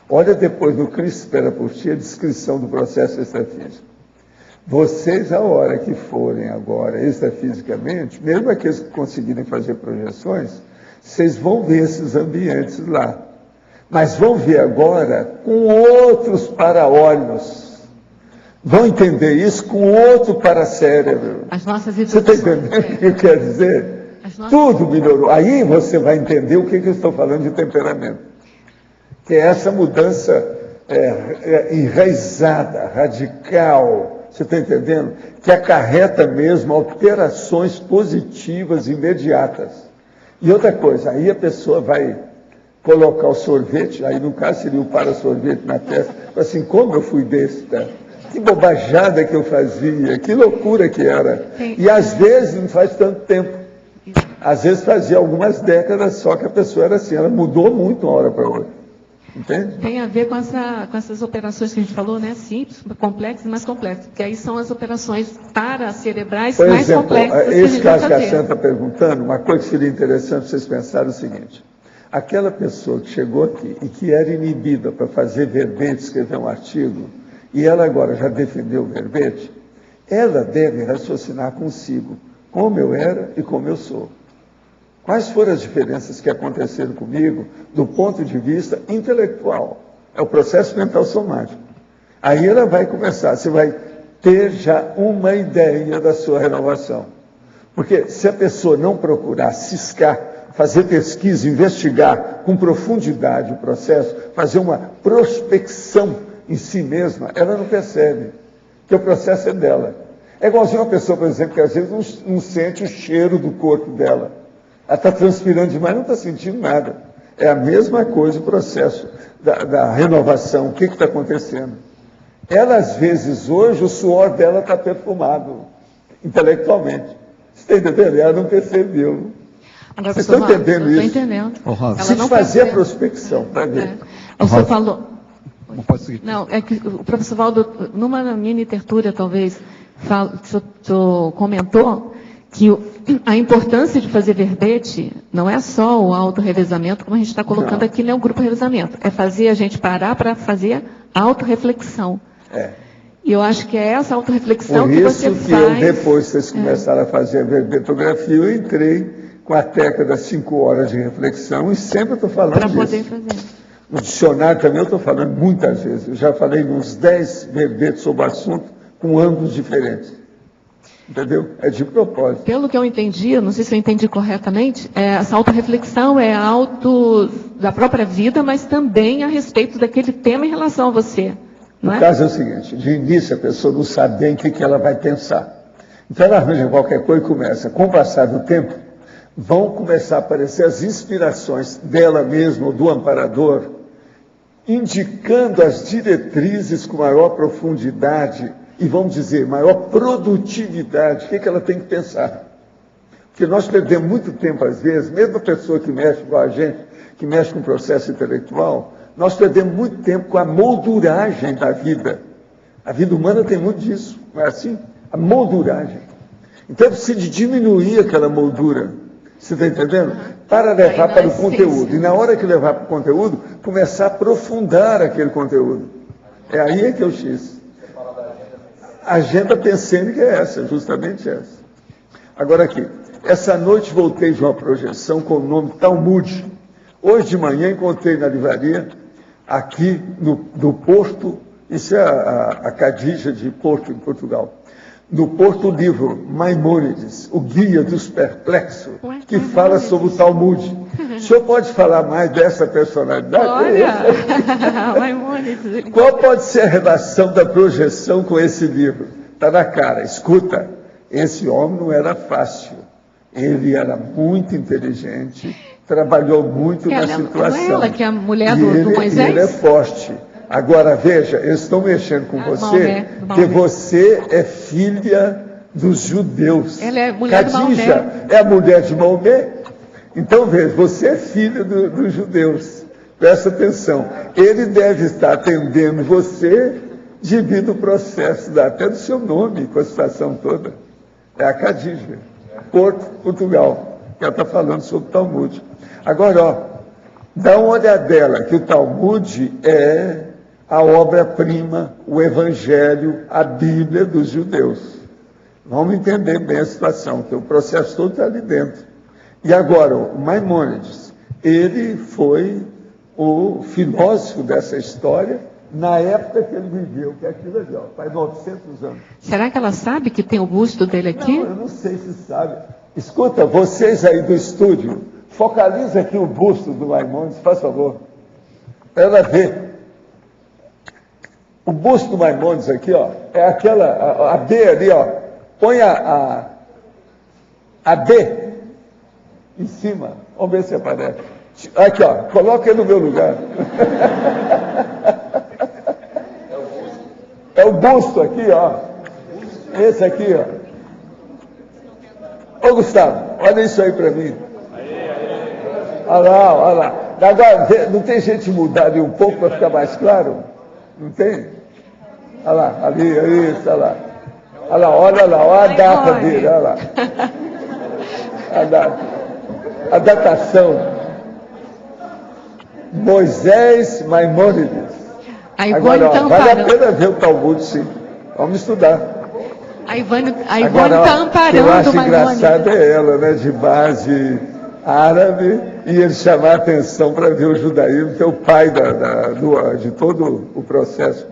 olha depois no Cristo Espera por Ti a descrição do processo extrafísico. Vocês, a hora que forem agora extrafisicamente, mesmo aqueles que conseguirem fazer projeções, vocês vão ver esses ambientes lá. Mas vão ver agora com outros para-olhos. Vão entender isso com outro para-cérebro. As nossas Você está entendendo o que eu quero dizer? Tudo melhorou. Aí você vai entender o que eu estou falando de temperamento. Que é essa mudança enraizada, radical, você está entendendo? Que acarreta mesmo alterações positivas imediatas. E outra coisa, aí a pessoa vai colocar o sorvete, aí no caso seria o para-sorvete na testa, assim, como eu fui besta, que bobajada que eu fazia, que loucura que era. E às vezes não faz tanto tempo. Às vezes fazia algumas décadas só que a pessoa era assim, ela mudou muito uma hora para outra. Entende? Tem a ver com essas operações que a gente falou, né? Simples, complexas e mais complexas. Porque aí são as operações paracerebrais mais complexas. Por exemplo, esse caso que a Sandra está perguntando, uma coisa que seria interessante vocês pensarem o seguinte: aquela pessoa que chegou aqui e que era inibida para fazer verbete, escrever um artigo, e ela agora já defendeu o verbete, ela deve raciocinar consigo, como eu era e como eu sou. Quais foram as diferenças que aconteceram comigo do ponto de vista intelectual? É o processo mental somático. Aí ela vai começar, você vai ter já uma ideia da sua renovação. Porque se a pessoa não procurar ciscar, fazer pesquisa, investigar com profundidade o processo, fazer uma prospecção em si mesma, ela não percebe que o processo é dela. É igualzinho uma pessoa, por exemplo, que às vezes não sente o cheiro do corpo dela. Ela está transpirando demais, não está sentindo nada. É a mesma coisa o processo da renovação. O que está acontecendo? Ela, às vezes, hoje, o suor dela está perfumado, intelectualmente. Você está entendendo? Ela não percebeu. Agora, vocês estão entendendo isso? Estou entendendo. Se fazer a prospecção, para ver. O senhor falou... Não pode seguir. Não, é que o professor Valdo, numa mini tertúlia, talvez, o senhor comentou que a importância de fazer verbete não é só o autorrevezamento, como a gente está colocando aqui, não é o grupo revezamento. É fazer a gente parar para fazer autorreflexão. E eu acho que é essa autorreflexão que você faz. Por isso que eu, depois que vocês começaram a fazer a verbetografia, eu entrei com a técnica das 5 horas de reflexão, e sempre estou falando disso. Para poder fazer. No dicionário também eu estou falando muitas vezes. Eu já falei uns 10 verbetes sobre o assunto, com ângulos diferentes. Entendeu? É de propósito. Pelo que eu entendi, não sei se eu entendi corretamente, essa autorreflexão é auto da própria vida, mas também a respeito daquele tema em relação a você. Não é? O caso é o seguinte, de início a pessoa não sabe bem o que ela vai pensar. Então ela arranja qualquer coisa e começa. Com o passar do tempo, vão começar a aparecer as inspirações dela mesma ou do amparador, indicando as diretrizes com maior profundidade e, vamos dizer, maior produtividade. O que ela tem que pensar? Porque nós perdemos muito tempo, às vezes, mesmo a pessoa que mexe com a gente, que mexe com o processo intelectual, nós perdemos muito tempo com a molduragem da vida. A vida humana tem muito disso, não é assim? A molduragem. Então é preciso diminuir aquela moldura. Você está entendendo? Para levar para o conteúdo. E na hora que levar para o conteúdo, começar a aprofundar aquele conteúdo. É aí que eu X. A agenda pensênica é essa, justamente essa. Agora aqui, essa noite voltei de uma projeção com o nome Talmud. Hoje de manhã encontrei na livraria, aqui no Porto, isso é a Cadija de Porto, em Portugal. No Porto, o livro Maimônides, o Guia dos Perplexos, que fala sobre o Talmud. O senhor pode falar mais dessa personalidade? Olha, Maimônides. Qual pode ser a relação da projeção com esse livro? Está na cara, escuta, esse homem não era fácil. Ele era muito inteligente, trabalhou muito na situação. Não é ela que é a mulher do Moisés? Ele é forte. Agora, veja, eles estão mexendo com você, porque você é filha dos judeus. Ela é mulher de Maomé. Cadija é a mulher de Maomé. Então, veja, você é filha dos judeus. Presta atenção. Ele deve estar atendendo você devido ao processo, até do seu nome, com a situação toda. É a Cadija, Porto, Portugal, que ela está falando sobre o Talmud. Agora, ó, dá uma olhadela, que o Talmud é a obra-prima, o Evangelho, a Bíblia dos judeus. Vamos entender bem a situação, que o processo todo está ali dentro. E agora, o Maimônides, ele foi o filósofo dessa história na época que ele viveu, que é aquilo ali, ó, faz 900 anos. Será que ela sabe que tem o busto dele aqui? Não, eu não sei se sabe. Escuta, vocês aí do estúdio, focaliza aqui o busto do Maimônides, faz favor. Para ela ver. O busto do Maimônides aqui, ó, é aquela, a B ali, ó. Põe a B em cima. Vamos ver se aparece. Aqui, ó, coloca ele no meu lugar. É o busto aqui, ó. Esse aqui, ó. Ô, Gustavo, olha isso aí para mim. Olha lá, olha lá. Agora, não tem jeito de mudar ali um pouco para ficar mais claro? Não tem? Olha lá, ali, isso, olha lá. Olha lá, olha a data dele, olha lá. A datação. Moisés Maimônides. Agora, ó, vale a pena ver o Talmud, sim. Vamos estudar. A Ivone está amparando o Maimônides. O que eu acho Maimônides. engraçado é ela, né, de base árabe, e ele chamar a atenção para ver o judaísmo, que é o pai de todo o processo.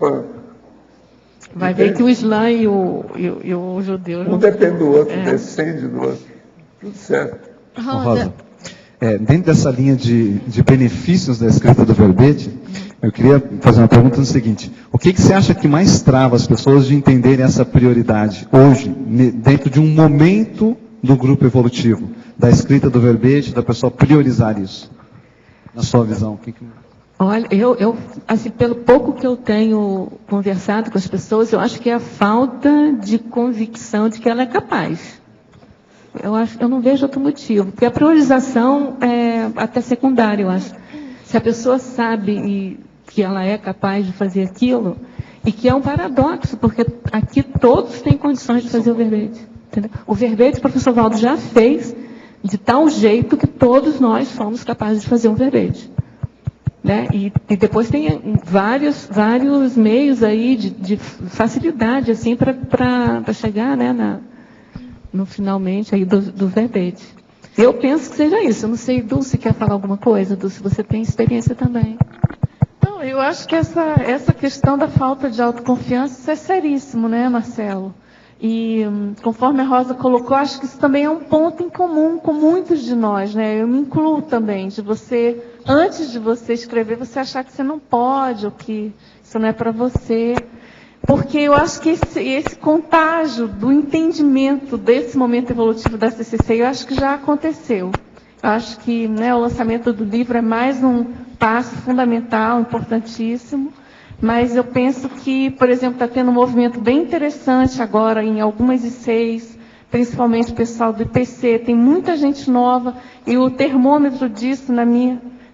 Vai ver que o Islã e o judeu... Um depende do outro, descende do outro. Tudo certo. Rosa, dentro dessa linha de benefícios da escrita do verbete, eu queria fazer uma pergunta no seguinte: o que você acha que mais trava as pessoas de entenderem essa prioridade hoje, dentro de um momento do grupo evolutivo, da escrita do verbete, da pessoa priorizar isso? Na sua visão, o que... Olha, eu, assim, pelo pouco que eu tenho conversado com as pessoas, eu acho que é a falta de convicção de que ela é capaz. Eu não vejo outro motivo, porque a priorização é até secundária, eu acho. Se a pessoa sabe que ela é capaz de fazer aquilo, e que é um paradoxo, porque aqui todos têm condições de fazer o verbete. Entendeu? O verbete o professor Valdo já fez de tal jeito que todos nós somos capazes de fazer um verbete. né? E depois tem vários meios aí de facilidade assim, para chegar, né, no finalmente aí do verbete. Eu penso que seja isso. Eu não sei, Dulce, quer falar alguma coisa? Dulce, você tem experiência também. Não, eu acho que essa questão da falta de autoconfiança, isso é seríssimo, né, Marcelo? E conforme a Rosa colocou, acho que isso também é um ponto em comum com muitos de nós, né? Eu me incluo também, de você, antes de você escrever, você achar que você não pode, ou que isso não é para você. Porque eu acho que esse contágio do entendimento desse momento evolutivo da CCC, eu acho que já aconteceu. Eu acho que, né, o lançamento do livro é mais um passo fundamental, importantíssimo. Mas eu penso que, por exemplo, está tendo um movimento bem interessante agora em algumas ICs, principalmente o pessoal do IPC, tem muita gente nova, e o termômetro disso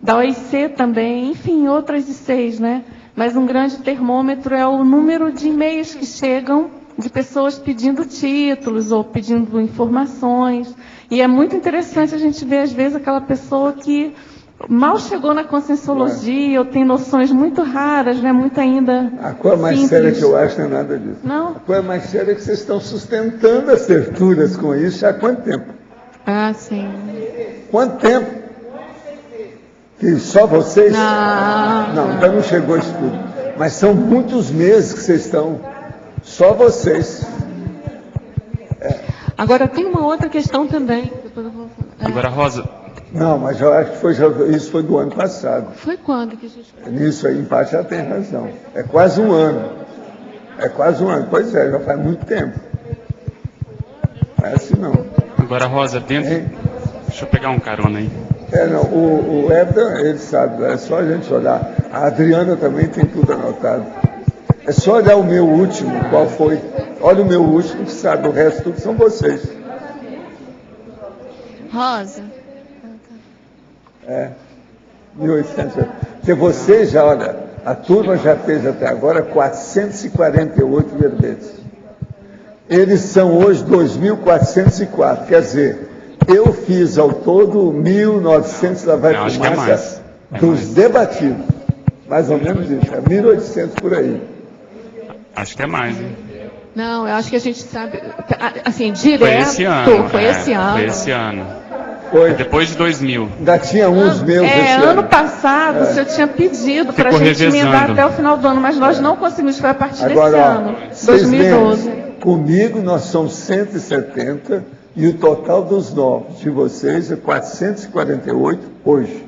da OIC também, enfim, outras ICs, né? Mas um grande termômetro é o número de e-mails que chegam de pessoas pedindo títulos ou pedindo informações. E é muito interessante a gente ver, às vezes, aquela pessoa que mal chegou na conscienciologia, ou tem noções muito raras, né? Muito ainda a coisa mais simples. séria que eu acho não é nada disso. Não? A coisa mais séria é que vocês estão sustentando as terturas com isso há quanto tempo? Ah, sim. Quanto tempo? Que só vocês? Não, ainda não chegou isso tudo. Mas são muitos meses que vocês estão, só vocês. Agora, tem uma outra questão também. Depois eu vou... Agora, Rosa... Não, mas eu acho que isso foi do ano passado. Foi quando que a gente... Nisso aí, em parte, já tem razão. É quase um ano. Pois é, já faz muito tempo. Não é assim, não. Agora, Rosa, dentro... Deixa eu pegar um carona aí. Não, o Hebda, ele sabe, é só a gente olhar. A Adriana também tem tudo anotado. É só olhar o meu último, qual foi. Olha o meu último, que sabe, o resto tudo são vocês. Rosa. 1800. Porque vocês já, olha, a turma já fez até agora 448 verbetes. Eles são hoje 2.404, quer dizer, eu fiz ao todo 1.900 lá vai fumaça dos debatidos. Mais ou menos isso, 1.800 por aí. Acho que é mais, hein? Não, eu acho que a gente sabe, assim, direto. Foi esse ano. Foi esse ano. Foi. Depois de 2000. Ainda tinha uns meus esse ano passado, o senhor tinha pedido para a gente emendar até o final do ano, mas nós não conseguimos, foi a partir desse ano, 2012. Comigo nós somos 170 e o total dos novos de vocês é 448 hoje.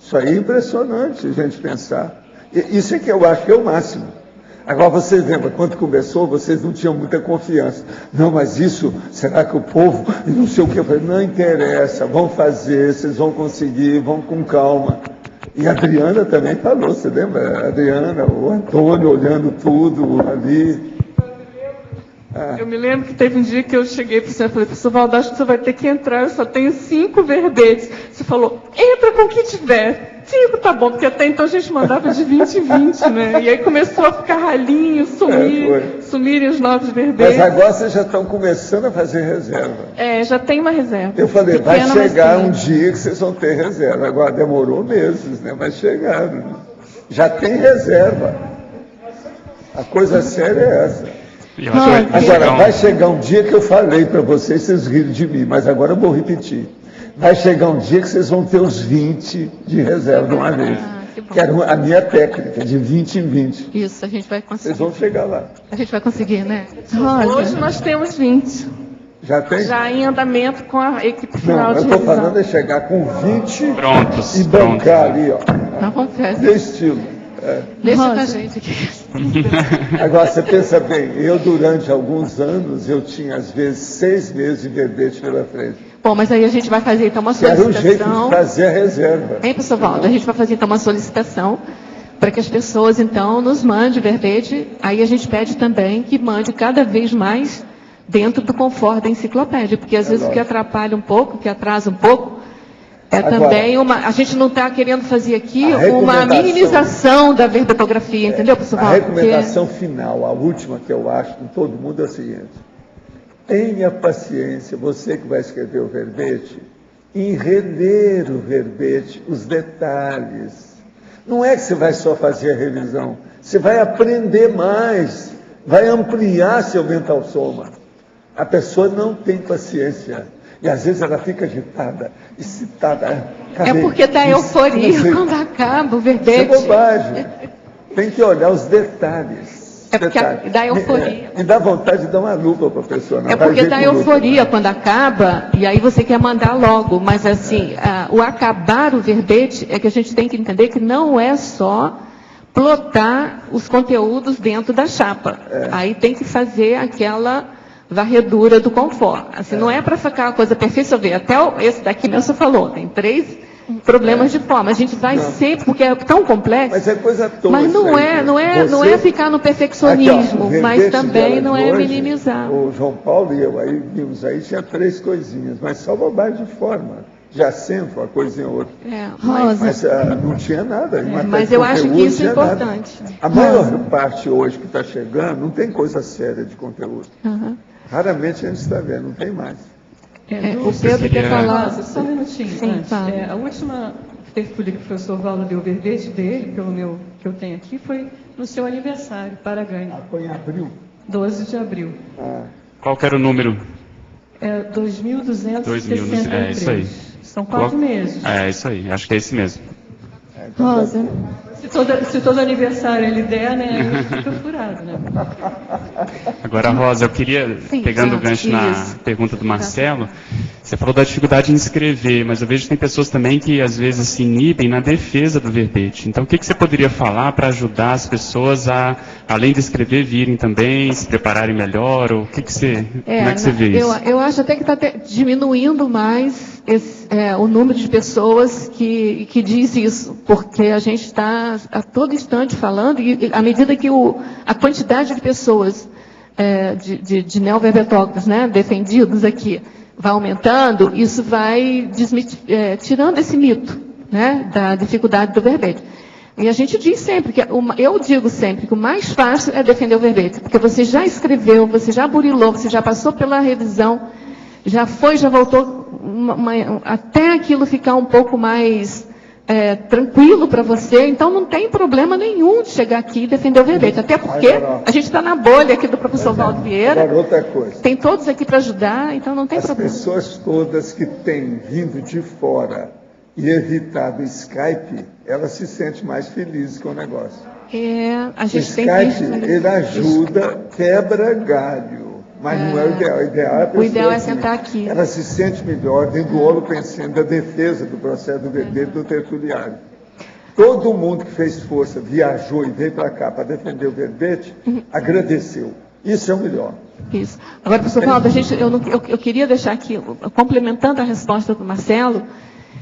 Isso aí é impressionante a gente pensar. Isso é que eu acho que é o máximo. Agora vocês lembram, quando começou, vocês não tinham muita confiança. Não, mas isso, será que o povo, e não sei o que, eu falei, não interessa, vão fazer, vocês vão conseguir, vão com calma. E a Adriana também falou, você lembra? A Adriana, o Antônio olhando tudo ali. Eu me lembro que teve um dia que eu cheguei para o senhor e falei, professor Valdo, acho que você vai ter que entrar, eu só tenho 5 verbetes. Você falou, entra com o que tiver. 5 tá bom, porque até então a gente mandava de 20 em 20, né? E aí começou a ficar ralinho, sumirem os novos verbetes. Mas agora vocês já estão começando a fazer reserva. Já tem uma reserva. Eu falei, vai chegar um dia que vocês vão ter reserva. Agora demorou meses, né? Mas chegaram. Né? Já tem reserva. A coisa séria é essa. Agora, vai chegar um dia que eu falei para vocês riram de mim, mas agora eu vou repetir. Vai chegar um dia que vocês vão ter os 20 de reserva de uma vez. Que era a minha técnica, de 20 em 20. Isso, a gente vai conseguir. Vocês vão chegar lá. A gente vai conseguir, né? Hoje nós temos 20. Já tem? Já em andamento com a equipe final de revisão. Não, eu estou falando é chegar com 20 prontos, e bancar ali, ó. Não acontece. De estilo. Deixa com a gente aqui. Agora, você pensa bem, eu durante alguns anos, eu tinha às vezes 6 meses de verbete pela frente. Bom, mas aí a gente vai fazer então uma solicitação. Era um jeito de fazer a reserva. Hein, professor Valdo? A gente vai fazer então uma solicitação para que as pessoas então nos mandem verbete. Aí a gente pede também que mande cada vez mais dentro do conforto da enciclopédia, porque às vezes o que atrapalha um pouco, o que atrasa um pouco, também uma. A gente não está querendo fazer aqui uma minimização da verbetografia, entendeu, professor Valdo? A recomendação final, a última que eu acho com todo mundo é a seguinte: tenha paciência, você que vai escrever o verbete, em reler o verbete, os detalhes. Não é que você vai só fazer a revisão, você vai aprender mais, vai ampliar seu mental soma. A pessoa não tem paciência. E às vezes ela fica agitada, excitada. É porque dá euforia quando acaba o verbete. Isso é bobagem. Tem que olhar os detalhes. É porque dá euforia. E dá vontade de dar uma lupa para a pessoa. É porque dá euforia quando acaba, e aí você quer mandar logo. Mas assim, o acabar o verbete é que a gente tem que entender que não é só plotar os conteúdos dentro da chapa. Aí tem que fazer aquela varredura do conforto. Assim, não é para ficar uma coisa perfeita. Você vê, até esse daqui mesmo você falou, tem 3 problemas de forma. A gente vai sempre, porque é tão complexo. Mas é coisa toda. Mas não é ficar no perfeccionismo, aqui, mas também não é hoje, minimizar. O João Paulo e eu aí vimos aí, tinha 3 coisinhas, mas só bobagem de forma. Já sempre uma coisinha ou outra. Mas não tinha nada. Mas eu acho que isso é importante. Nada. A maior parte hoje que está chegando não tem coisa séria de conteúdo. Raramente a gente está vendo, não tem mais. O Pedro quer falar. Só um minutinho. Sim, a última tertúlia que o professor Valdo deu verbete dele, pelo meu que eu tenho aqui, foi no seu aniversário, para ganho. Foi em abril? 12 de abril. Qual que era o número? 2.263. É isso aí. São 4 meses. É isso aí, acho que é esse mesmo. Rosa. Se todo aniversário ele der, né, aí fica furado, né? Agora, Rosa, eu queria, pegando o gancho na pergunta do Marcelo, você falou da dificuldade em escrever, mas eu vejo que tem pessoas também que às vezes se inibem na defesa do verbete. Então, o que você poderia falar para ajudar as pessoas a, além de escrever, virem também, se prepararem melhor? Ou como é que você vê isso? Eu acho até que está diminuindo mais o número de pessoas que diz isso, porque a gente está a todo instante falando, e à medida que a quantidade de pessoas de neoverbetógrafos, né, defendidos aqui, vai aumentando, isso vai tirando esse mito, né, da dificuldade do verbete. E a gente diz sempre, eu digo sempre que o mais fácil é defender o verbete, porque você já escreveu, você já burilou, você já passou pela revisão, já voltou, até aquilo ficar um pouco mais tranquilo para você, então não tem problema nenhum de chegar aqui e defender o verbete, até porque a gente está na bolha aqui do professor Valdo Vieira, agora, outra coisa. Tem todos aqui para ajudar, então não tem problema. As pessoas todas que têm vindo de fora e evitado o Skype, elas se sentem mais felizes com o negócio. A gente o tem Skype, ele ajuda, quebra galho. Mas não é o ideal. O ideal é sentar aqui. Ela se sente melhor dentro do holopensene, da defesa do processo do verbete do tertuliário. Todo mundo que fez força, viajou e veio para cá para defender o verbete, agradeceu. Isso é o melhor. Isso. Agora, professor Valdo, eu queria deixar aqui, complementando a resposta do Marcelo,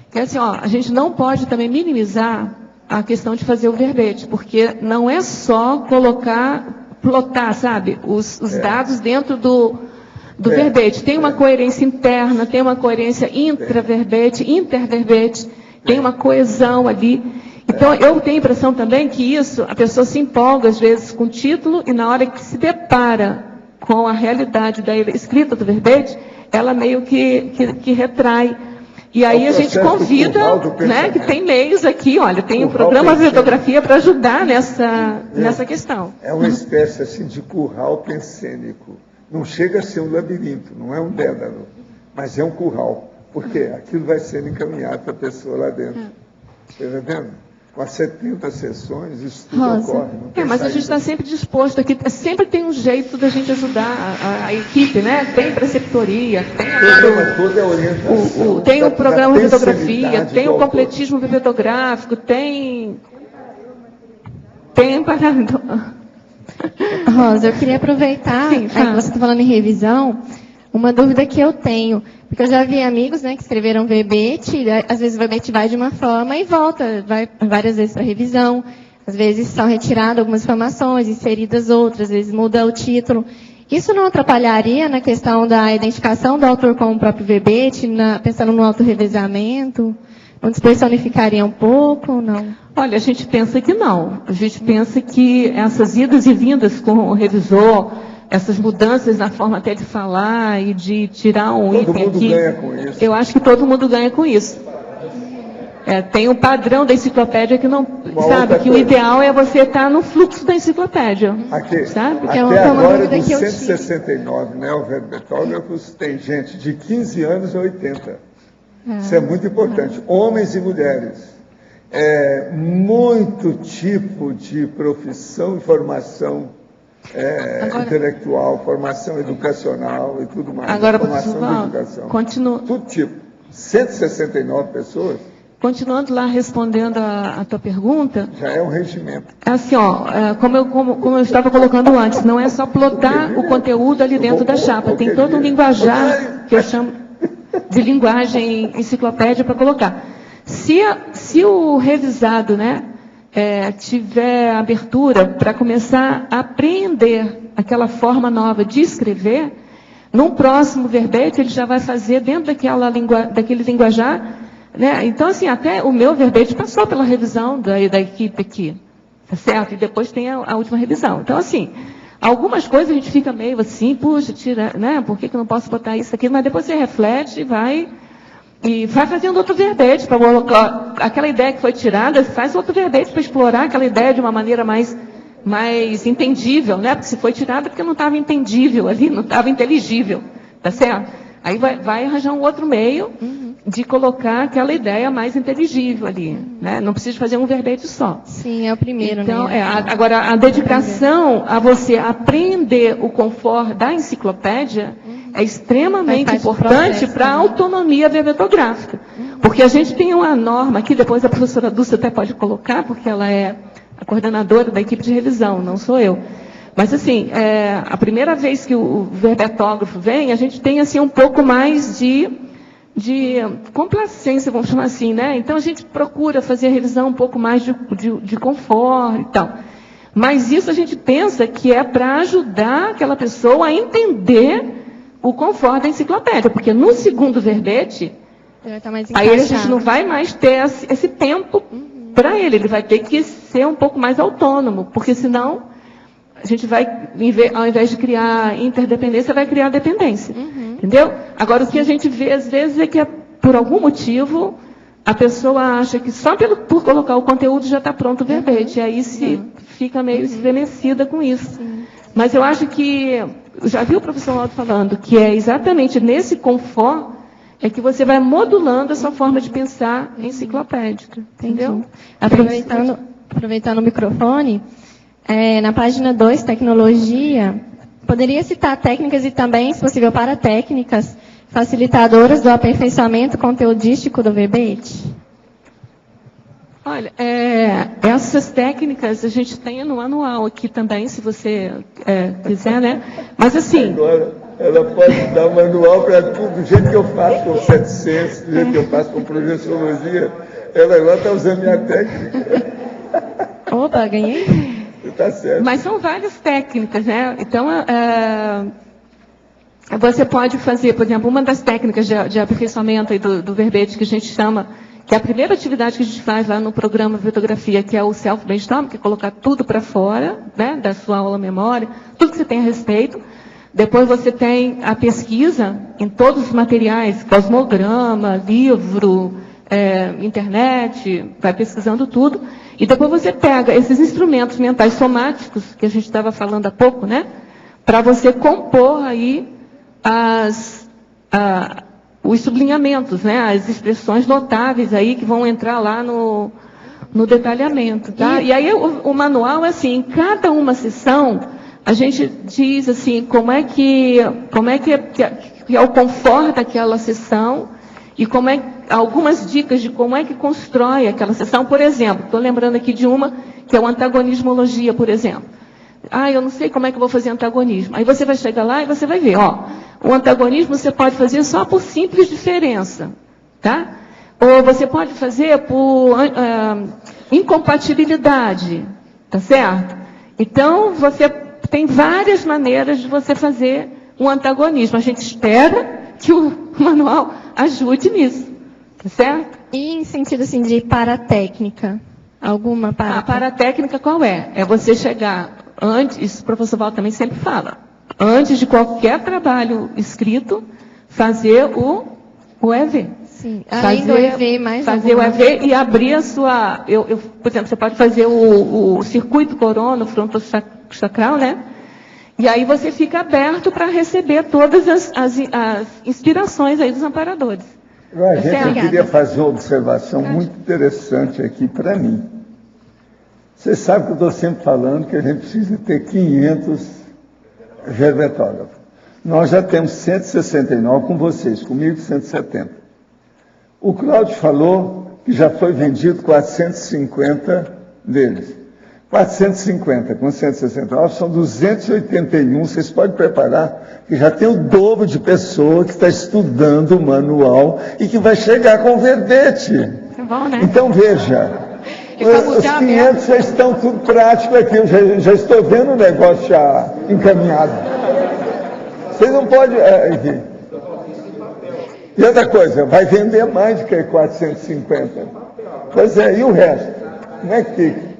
que é assim, a gente não pode também minimizar a questão de fazer o verbete, porque não é só plotar, sabe, os dados dentro do verbete. Tem uma coerência interna, tem uma coerência intraverbete, interverbete, tem uma coesão ali. Então, eu tenho a impressão também que a pessoa se empolga às vezes com o título e na hora que se depara com a realidade da escrita do verbete, ela meio que retrai. E aí a gente convida, né, que tem meios aqui, olha, tem um programa de videografia para ajudar nessa questão. É uma espécie assim de curral pensênico. Não chega a ser um labirinto, não é um dédalo, mas é um curral, porque aquilo vai sendo encaminhado para a pessoa lá dentro. Você está vendo? Com as 70 sessões, isso tudo ocorre. Mas a gente está sempre disposto aqui, sempre tem um jeito da gente ajudar a equipe, né? Tem preceptoria, tem o programa de videografia, tem o completismo bibliográfico, tem Rosa, eu queria aproveitar, que você está falando em revisão, uma dúvida que eu tenho, porque eu já vi amigos, né, que escreveram verbete, às vezes o verbete vai de uma forma e volta, vai várias vezes para revisão, às vezes são retiradas algumas informações, inseridas outras, às vezes muda o título. Isso não atrapalharia na questão da identificação do autor com o próprio verbete, pensando no autorrevezamento? Não despersonificaria um pouco ou não? Olha, a gente pensa que não. A gente pensa que essas idas e vindas com o revisor, essas mudanças na forma até de falar e de tirar um item aqui, ganha com isso. Eu acho que todo mundo ganha com isso. Tem um padrão da enciclopédia que não... sabe, que o ideal é você estar no fluxo da enciclopédia. Sabe? Até agora, dos 169 neoverbetógrafos, tem gente de 15 anos a 80. Isso é muito importante. Homens e mulheres. Muito tipo de profissão e formação intelectual, formação educacional e tudo mais. Agora, formação de educação. Tudo tipo. 169 pessoas. Continuando lá respondendo a tua pergunta... Já é um regimento. Assim, como eu estava colocando antes, não é só plotar o conteúdo ali dentro da chapa, tem todo um linguajar, que eu chamo de linguagem enciclopédia para colocar. Se o revisado, né, tiver abertura para começar a aprender aquela forma nova de escrever, num próximo verbete ele já vai fazer dentro daquele linguajar. Né? Então, assim, até o meu verbete passou pela revisão da equipe aqui, tá certo? E depois tem a última revisão. Então, assim, algumas coisas a gente fica meio assim, puxa, tira, né? Por que eu não posso botar isso aqui? Mas depois você reflete e vai fazendo outro verbete para colocar aquela ideia que foi tirada, faz outro verbete para explorar aquela ideia de uma maneira mais entendível, né? Porque se foi tirada porque não estava entendível ali, não estava inteligível, tá certo? Aí vai arranjar um outro meio de colocar aquela ideia mais inteligível ali, né? Não precisa fazer um verbete só. Sim, é o primeiro, então, né? Agora, a dedicação a você aprender o confort da enciclopédia é extremamente importante para a autonomia verbetográfica. Porque a gente tem uma norma aqui, depois a professora Dulce até pode colocar, porque ela é a coordenadora da equipe de revisão, não sou eu. Mas, assim, a primeira vez que o verbetógrafo vem, a gente tem, assim, um pouco mais de complacência, vamos chamar assim, né? Então, a gente procura fazer a revisão um pouco mais de conforto e tal. Mas isso a gente pensa que é para ajudar aquela pessoa a entender o conforto da enciclopédia. Porque no segundo verbete, aí a gente não vai mais ter esse tempo para ele. Ele vai ter que ser um pouco mais autônomo, porque senão... a gente vai, ao invés de criar interdependência, vai criar dependência. Entendeu? Agora, o que a gente vê, às vezes, é que, por algum motivo, a pessoa acha que só por colocar o conteúdo já está pronto o verbete. E aí fica meio estremecida com isso. Mas eu acho que, eu já vi o professor Aldo falando, que é exatamente nesse confort é que você vai modulando a sua forma de pensar enciclopédica. Entendeu? Aproveitando o microfone... na página 2, tecnologia, poderia citar técnicas e também, se possível, para técnicas facilitadoras do aperfeiçoamento conteudístico do verbete? Olha, essas técnicas a gente tem no manual aqui também, se você quiser, né? Mas assim... Agora, ela pode dar um manual para tudo, do jeito que eu faço com 700, do jeito que eu faço com projeciologia, ela agora está usando minha técnica. Opa, ganhei. Tá certo. Mas são várias técnicas, né? Então, você pode fazer, por exemplo, uma das técnicas de aperfeiçoamento aí do verbete que a gente chama, que é a primeira atividade que a gente faz lá no programa Vertografia, que é o self-brainstorm, que é colocar tudo para fora, né, da sua aula memória, tudo que você tem a respeito. Depois você tem a pesquisa em todos os materiais, cosmograma, livro, internet, vai pesquisando tudo. E depois você pega esses instrumentos mentais somáticos, que a gente estava falando há pouco, né? Para você compor aí os sublinhamentos, né? As expressões notáveis aí que vão entrar lá no detalhamento, tá? E aí o manual, assim, em cada uma sessão, a gente diz, assim, como é que é o conforto daquela sessão e algumas dicas de como é que constrói aquela sessão. Por exemplo, estou lembrando aqui de uma, que é o antagonismologia, por exemplo. Eu não sei como é que eu vou fazer antagonismo. Aí você vai chegar lá e você vai ver, o antagonismo você pode fazer só por simples diferença, tá? Ou você pode fazer por incompatibilidade, tá certo? Então, você tem várias maneiras de você fazer um antagonismo. A gente espera que o manual ajude nisso, tá certo? E em sentido assim de paratécnica? Alguma paratécnica? A paratécnica qual é? É você chegar antes, isso o professor Valdo também sempre fala, antes de qualquer trabalho escrito, fazer o EV. Sim, além do EV, mais fazer o EV e abrir a sua... por exemplo, você pode fazer o circuito corona, o frontochakral, né? E aí você fica aberto para receber todas as inspirações aí dos amparadores. Eu queria fazer uma observação muito interessante aqui para mim. Você sabe que eu estou sempre falando que a gente precisa ter 500 hermetógrafos. Nós já temos 169 com vocês, comigo 170. O Cláudio falou que já foi vendido 450 deles. 450 com 169 são 281. Vocês podem preparar que já tem o dobro de pessoa que está estudando o manual e que vai chegar com o verbete. É bom, né? Então, veja, os 500 já estão tudo prático aqui. Eu já estou vendo o negócio já encaminhado. Vocês não podem... E outra coisa, vai vender mais do que 450. Pois é, e o resto? Como é que fica?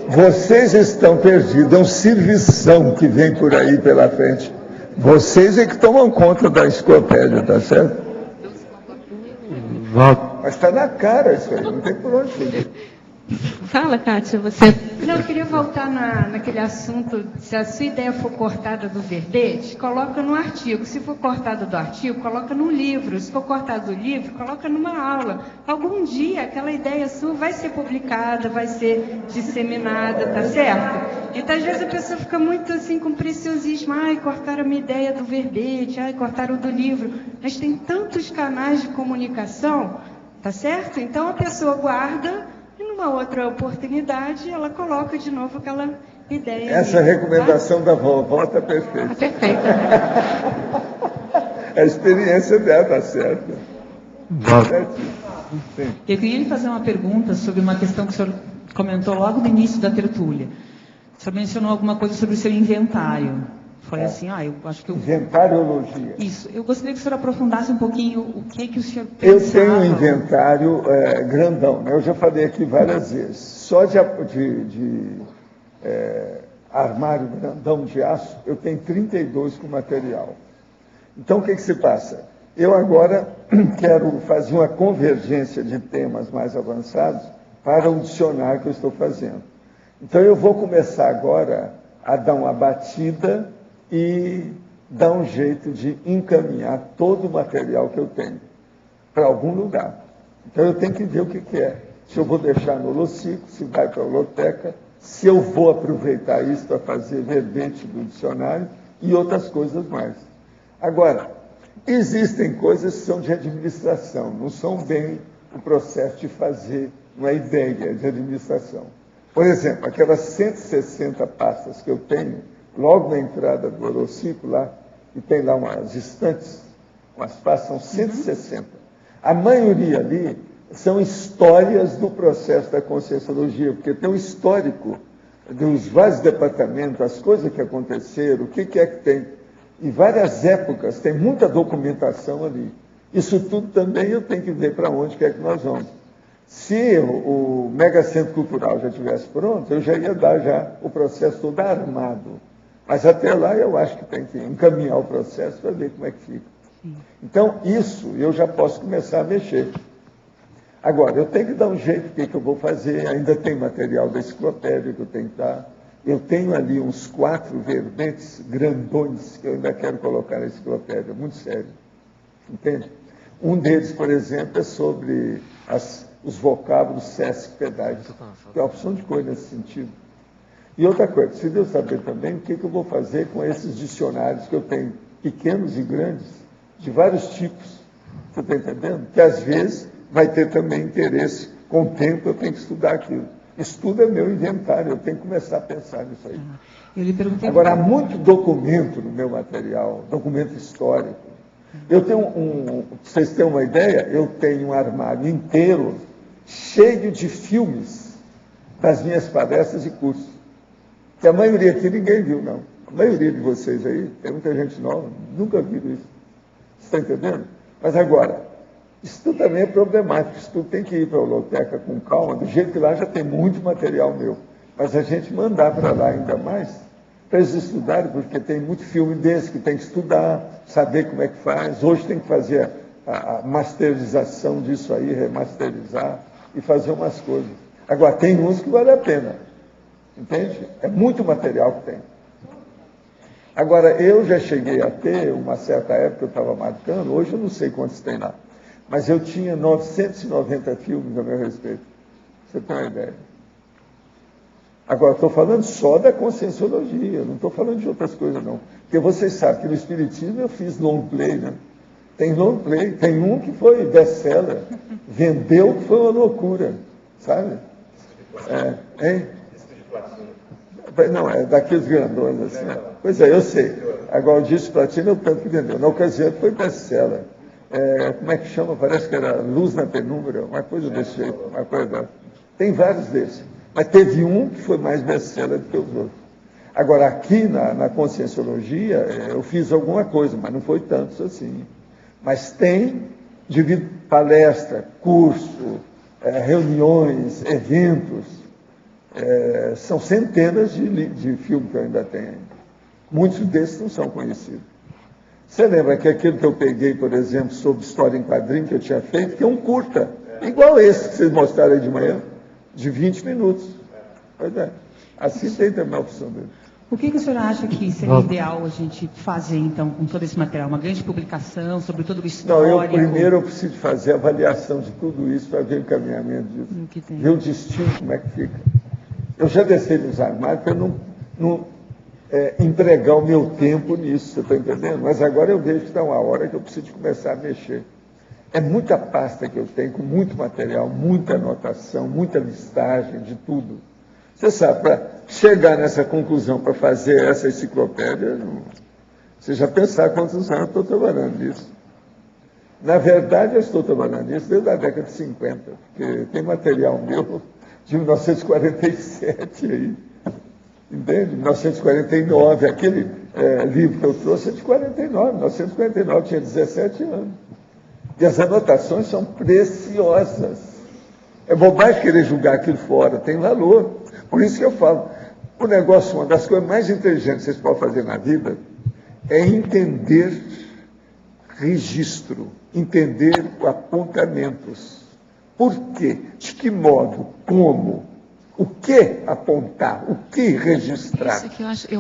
Vocês estão perdidos, é um servição que vem por aí pela frente. Vocês é que tomam conta da enciclopédia, tá certo? Mas está na cara isso aí, não tem por onde fugir. Fala, Kátia, você... Não, eu queria voltar naquele assunto, se a sua ideia for cortada do verbete, coloca no artigo. Se for cortada do artigo, coloca no livro. Se for cortada do livro, coloca numa aula. Algum dia aquela ideia sua vai ser publicada, vai ser disseminada, tá certo? Então, às vezes a pessoa fica muito assim com preciosismo. Ai, cortaram a minha ideia do verbete, ai, cortaram do livro. Mas tem tantos canais de comunicação, tá certo? Então a pessoa guarda... E numa outra oportunidade, ela coloca de novo aquela ideia. Essa recomendação da vovó está perfeita. Perfeita. A experiência dela está certa. Eu queria lhe fazer uma pergunta sobre uma questão que o senhor comentou logo no início da tertúlia. O senhor mencionou alguma coisa sobre o seu inventário. Foi assim, eu acho que... Inventariologia. Isso. Eu gostaria que o senhor aprofundasse um pouquinho o que o senhor pensava. Eu tenho um inventário grandão, né? Eu já falei aqui várias vezes. Só de armário grandão de aço, eu tenho 32 com material. Então, o que se passa? Eu agora quero fazer uma convergência de temas mais avançados para o dicionário que eu estou fazendo. Então, eu vou começar agora a dar uma batida e dar um jeito de encaminhar todo o material que eu tenho para algum lugar. Então eu tenho que ver o que é. Se eu vou deixar no Holocico, se vai para a Holoteca, se eu vou aproveitar isso para fazer verbete do dicionário e outras coisas mais. Agora, existem coisas que são de administração, não são bem o processo de fazer uma ideia de administração. Por exemplo, aquelas 160 pastas que eu tenho, logo na entrada do Holocico, lá, e tem lá umas estantes, umas pastas, são 160. A maioria ali são histórias do processo da Conscienciologia, porque tem um histórico dos vários departamentos, as coisas que aconteceram, o que é que tem. Em várias épocas, tem muita documentação ali. Isso tudo também eu tenho que ver para onde quer que nós vamos. Se o Mega Centro Cultural já estivesse pronto, eu já ia dar já o processo todo armado. Mas até lá eu acho que tem que encaminhar o processo para ver como é que fica. Então, isso eu já posso começar a mexer. Agora, eu tenho que dar um jeito, o que eu vou fazer? Ainda tem material da enciclopédia que eu tenho que dar. Eu tenho ali uns 4 verbetes grandões que eu ainda quero colocar na enciclopédia, muito sério. Entende? Um deles, por exemplo, é sobre os vocábulos SESC pedais. Tem uma opção de coisa nesse sentido. E outra coisa, precisa eu saber também o que eu vou fazer com esses dicionários que eu tenho, pequenos e grandes, de vários tipos. Você está entendendo? Que às vezes vai ter também interesse. Com o tempo eu tenho que estudar aquilo. Estudo é meu inventário, eu tenho que começar a pensar nisso aí. Agora, há muito documento no meu material, documento histórico. Eu tenho para vocês terem uma ideia, eu tenho um armário inteiro cheio de filmes das minhas palestras e cursos. Que a maioria aqui ninguém viu, não. A maioria de vocês aí, tem muita gente nova, nunca viram isso. Você está entendendo? Mas agora, isso tudo também é problemático, isso tudo tem que ir para a Holoteca com calma, do jeito que lá já tem muito material meu. Mas a gente mandar para lá ainda mais, para eles estudarem, porque tem muito filme desse que tem que estudar, saber como é que faz. Hoje tem que fazer a masterização disso aí, remasterizar e fazer umas coisas. Agora, tem uns que vale a pena, entende? É muito material que tem. Agora, eu já cheguei a ter, uma certa época eu estava marcando, hoje eu não sei quantos tem lá, mas eu tinha 990 filmes a meu respeito. Você tem uma ideia? Agora, estou falando só da Conscienciologia, não estou falando de outras coisas, não. Porque vocês sabem que no Espiritismo eu fiz long play, né? Tem long play, tem um que foi best-seller, vendeu que foi uma loucura, sabe? Hein? Não, é daqueles grandões assim. Pois é, eu sei. Agora, o disco platino é o tanto que vendeu. Na ocasião foi best-seller. Como é que chama? Parece que era Luz na Penumbra, uma coisa desse jeito. Uma coisa. Tem vários desses. Mas teve um que foi mais best-seller do que os outros. Agora, aqui na Conscienciologia, eu fiz alguma coisa, mas não foi tantos assim. Mas tem, devido palestra, curso, reuniões, eventos, são centenas de filmes que eu ainda tenho. Muitos desses não são conhecidos. Você lembra que aquilo que eu peguei, por exemplo, sobre história em quadrinho que eu tinha feito, que é um curta, igual esse que vocês mostraram aí de manhã, de 20 minutos. Pois é. Assim tem também a opção dele. O que o senhor acha que seria ideal a gente fazer, então, com todo esse material? Uma grande publicação sobre todo o histórico? Não, primeiro eu preciso fazer a avaliação de tudo isso para ver o encaminhamento disso. Ver o destino, como é que fica. Eu já desci nos armários para não empregar o meu tempo nisso, você está entendendo? Mas agora eu vejo que está uma hora que eu preciso começar a mexer. É muita pasta que eu tenho, com muito material, muita anotação, muita listagem de tudo. Você sabe, para chegar nessa conclusão, para fazer essa enciclopédia, você já pensar quantos anos eu estou trabalhando nisso. Na verdade, eu estou trabalhando nisso desde a década de 50, porque tem material meu de 1947 aí. Entende? 1949, aquele livro que eu trouxe é de 49, 1949, tinha 17 anos. E as anotações são preciosas. É bobagem querer julgar aquilo fora, tem valor. Por isso que eu falo, o negócio, uma das coisas mais inteligentes que vocês podem fazer na vida é entender registro, entender apontamentos. Por quê? De que modo? Como? O que apontar? O que registrar?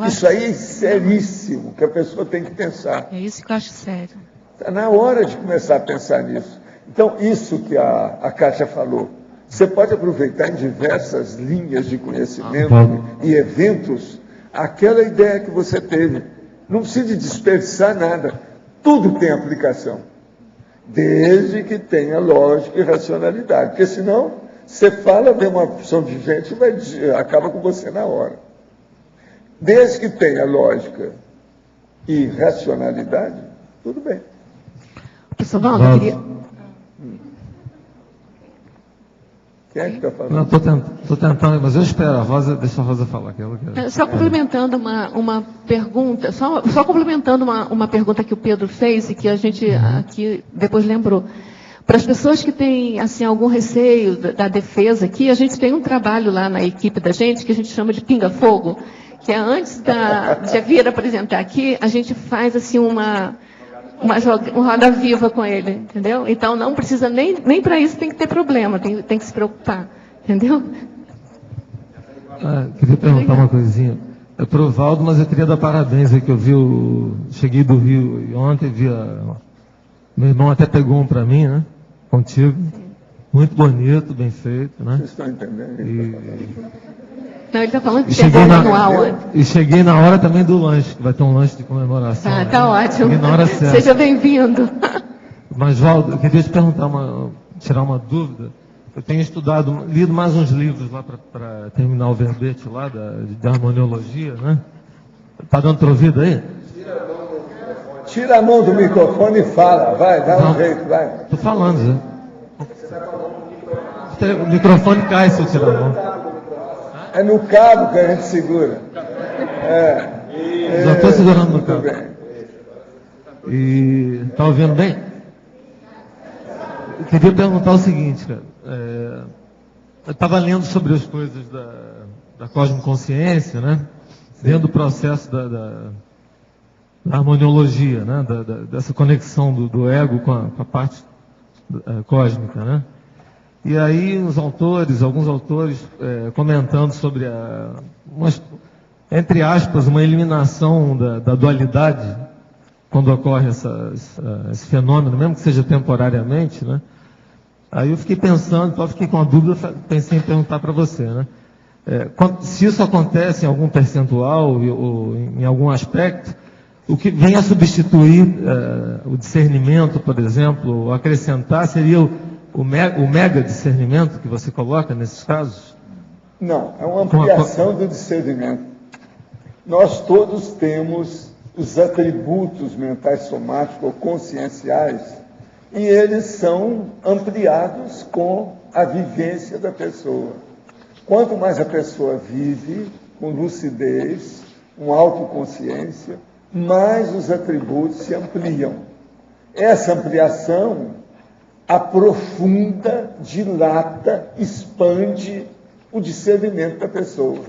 Isso aí é seríssimo, que a pessoa tem que pensar. É isso que eu acho sério. Está na hora de começar a pensar nisso. Então, isso que a Kátia falou, você pode aproveitar em diversas linhas de conhecimento e eventos aquela ideia que você teve. Não precisa dispersar nada. Tudo tem aplicação. Desde que tenha lógica e racionalidade. Porque senão, você fala, vem uma opção de gente e acaba com você na hora. Desde que tenha lógica e racionalidade, tudo bem. Professor Valdo, eu queria... Quem é que está falando? Não, estou tentando, mas eu espero. Deixa a Rosa falar. Que ela quer. Só complementando uma pergunta, só complementando uma pergunta que o Pedro fez e que a gente aqui depois lembrou. Para as pessoas que têm assim, algum receio da defesa aqui, a gente tem um trabalho lá na equipe da gente que a gente chama de pinga-fogo, que é antes de vir apresentar aqui, a gente faz assim uma roda viva com ele, entendeu? Então não precisa nem para isso tem que ter problema, tem que se preocupar, entendeu? Queria perguntar uma coisinha. É para o Valdo, mas eu queria dar parabéns aí que eu cheguei do Rio e ontem meu irmão até pegou um para mim, né? Contigo. Muito bonito, bem feito, né? Vocês estão entendendo? Não, ele está falando que chegou no manual. E cheguei na hora também do lanche, que vai ter um lanche de comemoração. Tá ótimo. Na hora certa. Seja bem-vindo. Mas, Valdo, eu queria te perguntar, tirar uma dúvida. Eu tenho lido mais uns livros lá para terminar o verbete lá, de harmoniologia, né? Está dando para ouvir aí? Tira a mão do microfone e fala, vai, dá um jeito, vai. Estou falando, Zé. O microfone cai se eu tirar a mão. É no cabo que a gente segura. Já estou segurando no cabo. E está ouvindo bem? Eu queria perguntar o seguinte, cara. Eu estava lendo sobre as coisas da cosmoconsciência, né? Dentro do processo harmoniologia, né? Dessa conexão do ego com a parte cósmica, né? E aí alguns autores comentando sobre entre aspas, uma eliminação da dualidade, quando ocorre esse fenômeno, mesmo que seja temporariamente, né? Aí eu fiquei pensando, então fiquei com a dúvida, pensei em perguntar para você, né? Se isso acontece em algum percentual ou em algum aspecto, o que vem a substituir o discernimento, por exemplo, ou acrescentar, seria o mega discernimento que você coloca nesses casos? Não, é uma ampliação do discernimento. Nós todos temos os atributos mentais somáticos ou conscienciais e eles são ampliados com a vivência da pessoa. Quanto mais a pessoa vive com lucidez, com autoconsciência, mais os atributos se ampliam. Essa ampliação aprofunda, dilata, expande o discernimento da pessoa.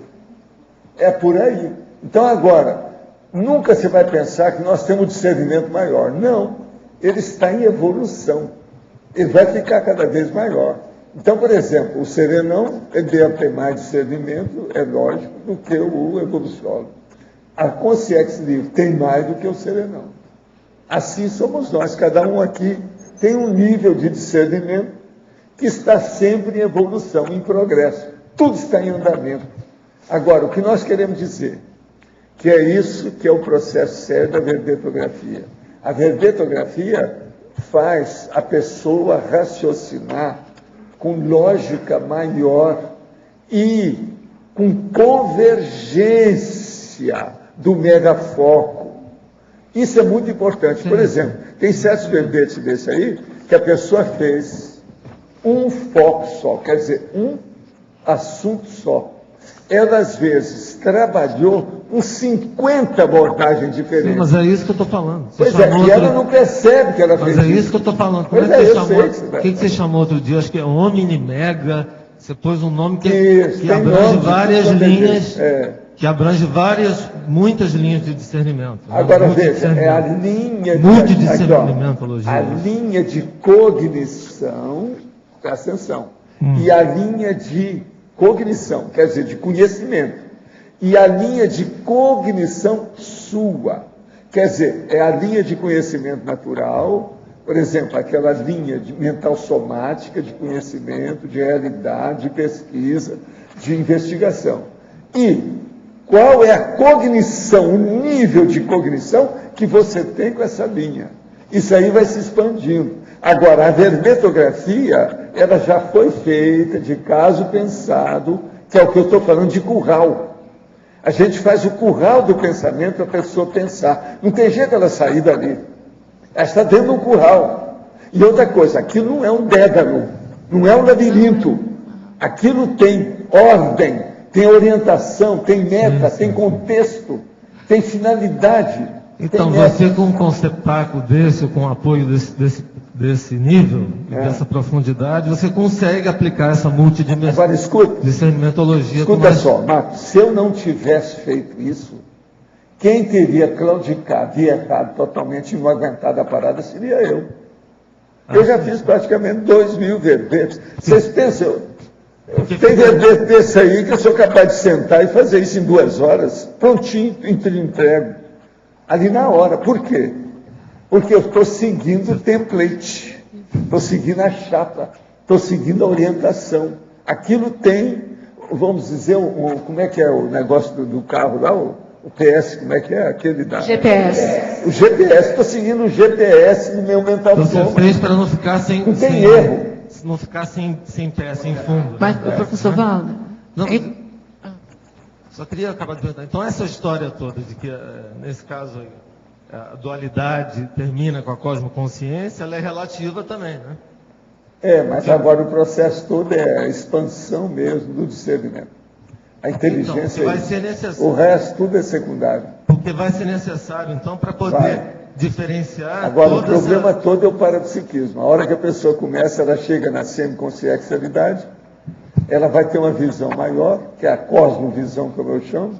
É por aí. Então, agora, nunca você vai pensar que nós temos discernimento maior. Não, ele está em evolução. Ele vai ficar cada vez maior. Então, por exemplo, o serenão, ele deve ter mais discernimento, é lógico, do que o evoluciólogo. A consciência livre tem mais do que o serenão. Assim somos nós, cada um aqui tem um nível de discernimento que está sempre em evolução, em progresso. Tudo está em andamento. Agora, o que nós queremos dizer, que é isso que é o processo sério da verbetografia. A verbetografia faz a pessoa raciocinar com lógica maior e com convergência do megafoco. Isso é muito importante. Por exemplo, tem certos verbetes desse aí que a pessoa fez um foco só, quer dizer, um assunto só. Ela, às vezes, trabalhou com 50 abordagens diferentes. Sim, mas é isso que eu estou falando. Pois é, e ela não percebe que ela fez isso. Mas é isso que eu estou falando. Como pois é que você chamou outro dia? Acho que é Omni Mega. Você pôs um nome que abrange várias linhas, que abrange muitas linhas de discernimento. Agora veja, é a linha a linha de cognição, presta atenção, e a linha de cognição, quer dizer, de conhecimento, e a linha de cognição sua, quer dizer, é a linha de conhecimento natural, por exemplo, aquela linha de mental somática, de conhecimento, de realidade, de pesquisa, de investigação. E qual é a cognição, o nível de cognição que você tem com essa linha? Isso aí vai se expandindo. Agora, a verbetografia, ela já foi feita de caso pensado, que é o que eu estou falando de curral. A gente faz o curral do pensamento para a pessoa pensar. Não tem jeito ela sair dali. Ela está dentro de um curral. E outra coisa, aquilo não é um dédalo, não é um labirinto. Aquilo tem ordem, tem orientação, tem meta, tem contexto, tem finalidade. Então, você com um conceptáculo desse, com o apoio desse nível, dessa profundidade, você consegue aplicar essa multidimensão. Agora, escuta, discernimentologia. Escuta só, Marcos, se eu não tivesse feito isso, quem teria claudicado e errado totalmente e não aguentado a parada seria eu. Eu já fiz praticamente 2.000 verbetes. Vocês pensam, tem verbete desse aí que eu sou capaz de sentar e fazer isso em 2 horas, prontinho, entrego. Ali na hora. Por quê? Porque eu estou seguindo o template, estou seguindo a chapa, estou seguindo a orientação. Aquilo tem, vamos dizer, como é que é o negócio do carro lá, o PS, como é que é? Aquele da... GPS. O GPS, estou seguindo o GPS no meu mental soma. Você fez para não ficar sem... Não tem erro. Não ficar sem pé, sem fundo. Mas, professor Valdo... Só queria acabar de perguntar. Então, essa história toda de que, nesse caso, a dualidade termina com a cosmoconsciência, ela é relativa também, né? Mas agora o processo todo é a expansão mesmo do discernimento. A inteligência, vai ser necessário. O resto tudo é secundário. Porque vai ser necessário, então, para poder diferenciar... Agora, o problema todo é o parapsiquismo. A hora que a pessoa começa, ela chega na semiconsciencialidade, ela vai ter uma visão maior, que é a cosmovisão, como eu chamo,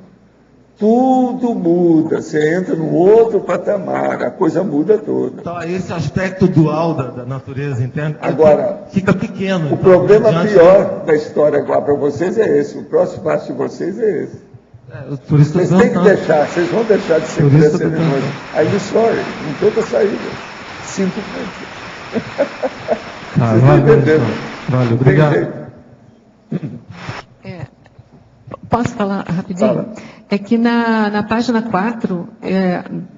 tudo muda. Você entra num outro patamar, a coisa muda toda. Então, esse aspecto dual da natureza interna agora, fica pequeno. O problema pior da história agora para vocês é esse. O próximo passo de vocês é esse. Por isso vocês têm que deixar, vocês vão deixar de ser cerimônia. I'm sorry, não tem outra saída. Sinto muito. Valeu, obrigado. Posso falar rapidinho? Fala. É que na página 4,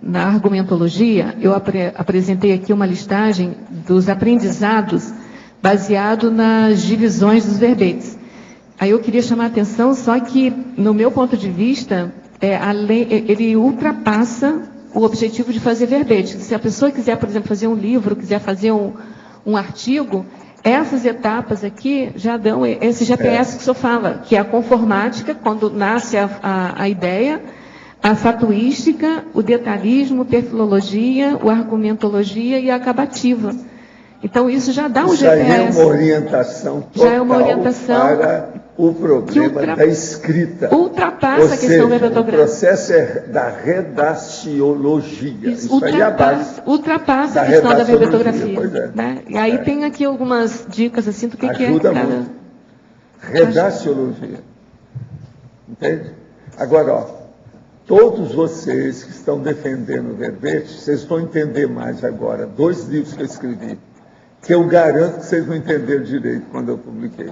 na argumentologia, eu apresentei aqui uma listagem dos aprendizados baseado nas divisões dos verbetes. Aí eu queria chamar a atenção, só que, no meu ponto de vista, ele ultrapassa o objetivo de fazer verbete. Se a pessoa quiser, por exemplo, fazer um livro, quiser fazer um artigo, essas etapas aqui já dão esse GPS que o senhor fala, que é a conformática, quando nasce a ideia, a fatuística, o detalhismo, perfilologia, o argumentologia e a acabativa. Então, isso já dá um GPS. Já é uma orientação total já é uma orientação para o problema da escrita. Ultrapassa a questão da ortografia. O processo é da redaciologia. Isso aí abaixo. Ultrapassa a questão da verbetrografia. Pois é. Né? E aí tem aqui algumas dicas assim do que ajuda é cada... muito. Redaciologia. Entende? Agora, todos vocês que estão defendendo o verbete, vocês vão entender mais agora. 2 livros que eu escrevi, que eu garanto que vocês vão entender direito quando eu publiquei.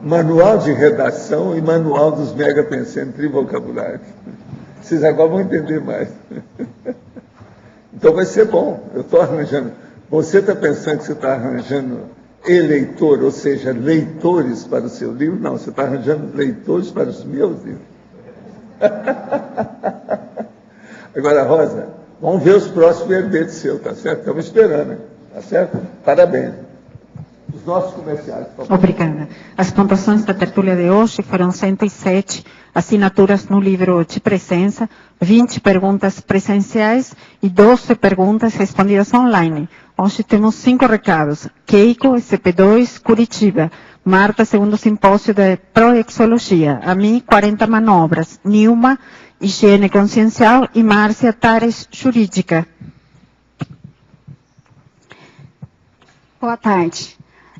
Manual de redação e manual dos megapensantes trivocabulários. Vocês agora vão entender mais. Então vai ser bom. Eu estou arranjando. Você está pensando que você está arranjando eleitor, ou seja, leitores para o seu livro? Não, você está arranjando leitores para os meus livros. Agora, Rosa, vamos ver os próximos verbetes seus, tá certo? Estamos esperando, hein? Tá certo? Parabéns. Os nossos comerciais. Obrigada. As pontuações da tertúlia de hoje foram 107 assinaturas no livro de presença, 20 perguntas presenciais e 12 perguntas respondidas online. Hoje temos 5 recados. Keiko, SP2, Curitiba. Marta, segundo simpósio de Proexologia. A mim, 40 manobras. Nilma, higiene consciencial. E Márcia, Tares, jurídica. Boa tarde.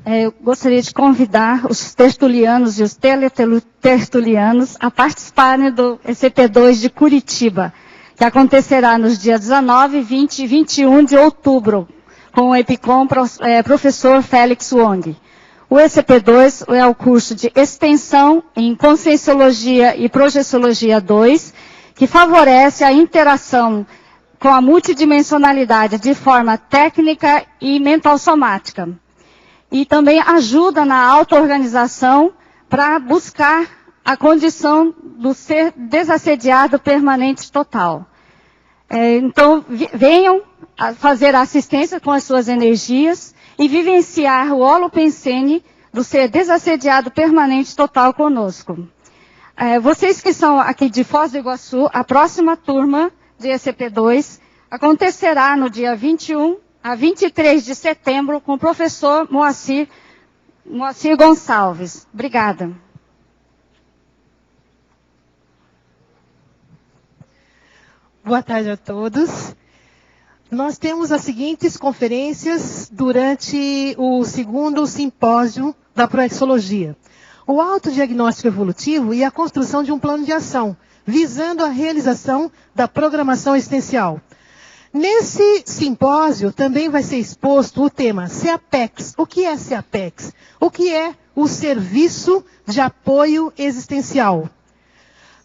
Eu gostaria de convidar os tertulianos e os teletertulianos a participarem do ECP2 de Curitiba, que acontecerá nos dias 19, 20 e 21 de outubro, com o EPICOM professor Félix Wong. O ECP2 é o curso de extensão em Conscienciologia e Projeciologia 2, que favorece a interação com a multidimensionalidade de forma técnica e mental somática. E também ajuda na auto-organização para buscar a condição do ser desassediado permanente total. Então, venham a fazer a assistência com as suas energias e vivenciar o holopensene do ser desassediado permanente total conosco. Vocês que são aqui de Foz do Iguaçu, a próxima turma de ECP2 acontecerá no dia 21 a 23 de setembro com o professor Moacir Gonçalves. Obrigada. Boa tarde a todos. Nós temos as seguintes conferências durante o 2º simpósio da Proexologia. O autodiagnóstico evolutivo e a construção de um plano de ação, visando a realização da programação existencial. Nesse simpósio também vai ser exposto o tema CEAPEX. O que é CEAPEX? O que é o Serviço de Apoio Existencial?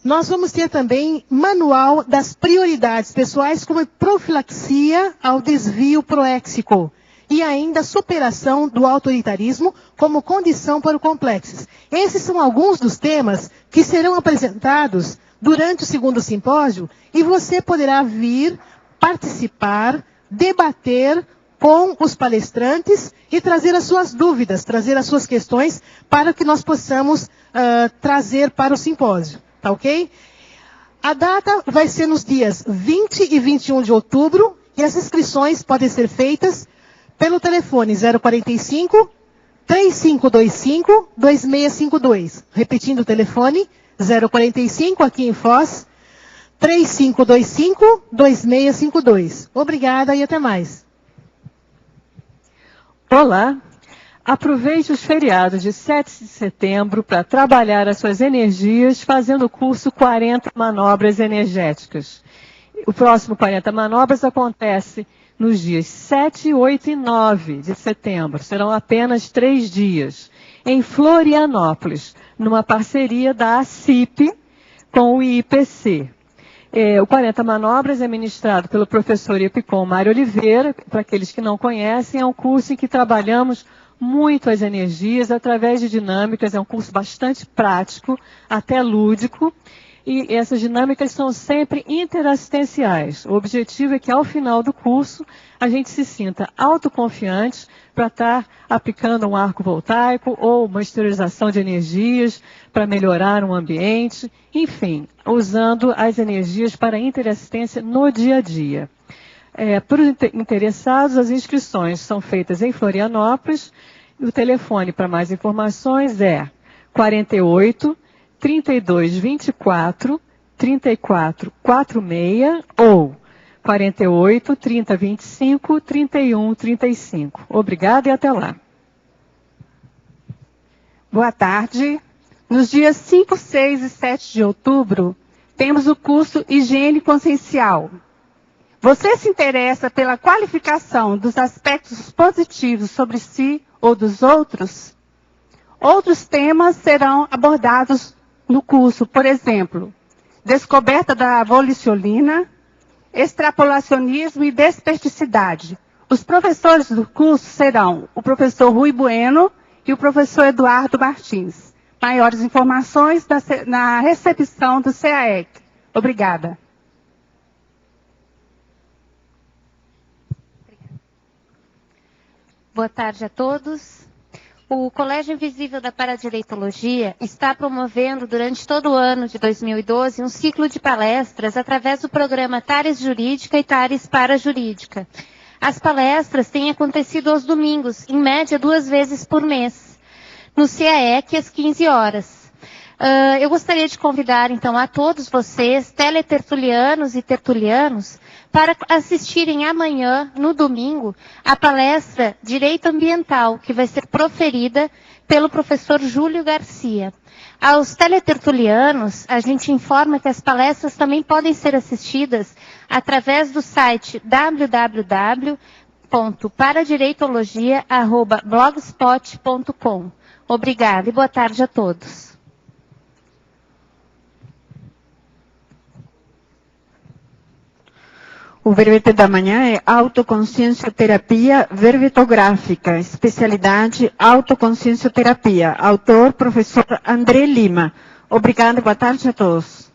Nós vamos ter também manual das prioridades pessoais, como profilaxia ao desvio proéxico. E ainda superação do autoritarismo como condição para o complexo. Esses são alguns dos temas que serão apresentados durante o 2º simpósio e você poderá vir participar, debater com os palestrantes e trazer as suas dúvidas, trazer as suas questões para que nós possamos trazer para o simpósio, tá ok? A data vai ser nos dias 20 e 21 de outubro e as inscrições podem ser feitas pelo telefone 045 3525 2652. Repetindo o telefone, 045 aqui em Foz, 3525-2652. Obrigada e até mais. Olá. Aproveite os feriados de 7 de setembro para trabalhar as suas energias fazendo o curso 40 Manobras Energéticas. O próximo 40 Manobras acontece nos dias 7, 8 e 9 de setembro. Serão apenas 3 dias. Em Florianópolis, numa parceria da ACIP com o IPC. O 40 Manobras é ministrado pelo professor Epicom Mário Oliveira. Para aqueles que não conhecem, é um curso em que trabalhamos muito as energias através de dinâmicas. É um curso bastante prático, até lúdico. E essas dinâmicas são sempre interassistenciais. O objetivo é que, ao final do curso, a gente se sinta autoconfiante para estar aplicando um arco voltaico ou uma esterilização de energias para melhorar um ambiente, enfim, usando as energias para interassistência no dia a dia. Para os interessados, as inscrições são feitas em Florianópolis. O telefone para mais informações é 48 3224 3446 ou 48 3025 3135. Obrigada e até lá. Boa tarde. Nos dias 5, 6 e 7 de outubro, temos o curso Higiene Consciencial. Você se interessa pela qualificação dos aspectos positivos sobre si ou dos outros? Outros temas serão abordados no curso, por exemplo, descoberta da volicionina, extrapolacionismo e desperticidade. Os professores do curso serão o professor Rui Bueno e o professor Eduardo Martins. Maiores informações na recepção do CAEC. Obrigada. Boa tarde a todos. O Colégio Invisível da Paradireitologia está promovendo durante todo o ano de 2012 um ciclo de palestras através do programa Tares Jurídica e Tares Parajurídica. As palestras têm acontecido aos domingos, em média 2 vezes por mês, no CAEC às 15 horas. Eu gostaria de convidar então a todos vocês, teletertulianos e tertulianos, para assistirem amanhã, no domingo, a palestra Direito Ambiental, que vai ser proferida pelo professor Júlio Garcia. Aos teletertulianos, a gente informa que as palestras também podem ser assistidas através do site www.paradireitologia@blogspot.com. Obrigada e boa tarde a todos. O verbete da manhã é autoconsciencioterapia verbetográfica, especialidade autoconsciencioterapia. Autor, professor André Lima. Obrigada, boa tarde a todos.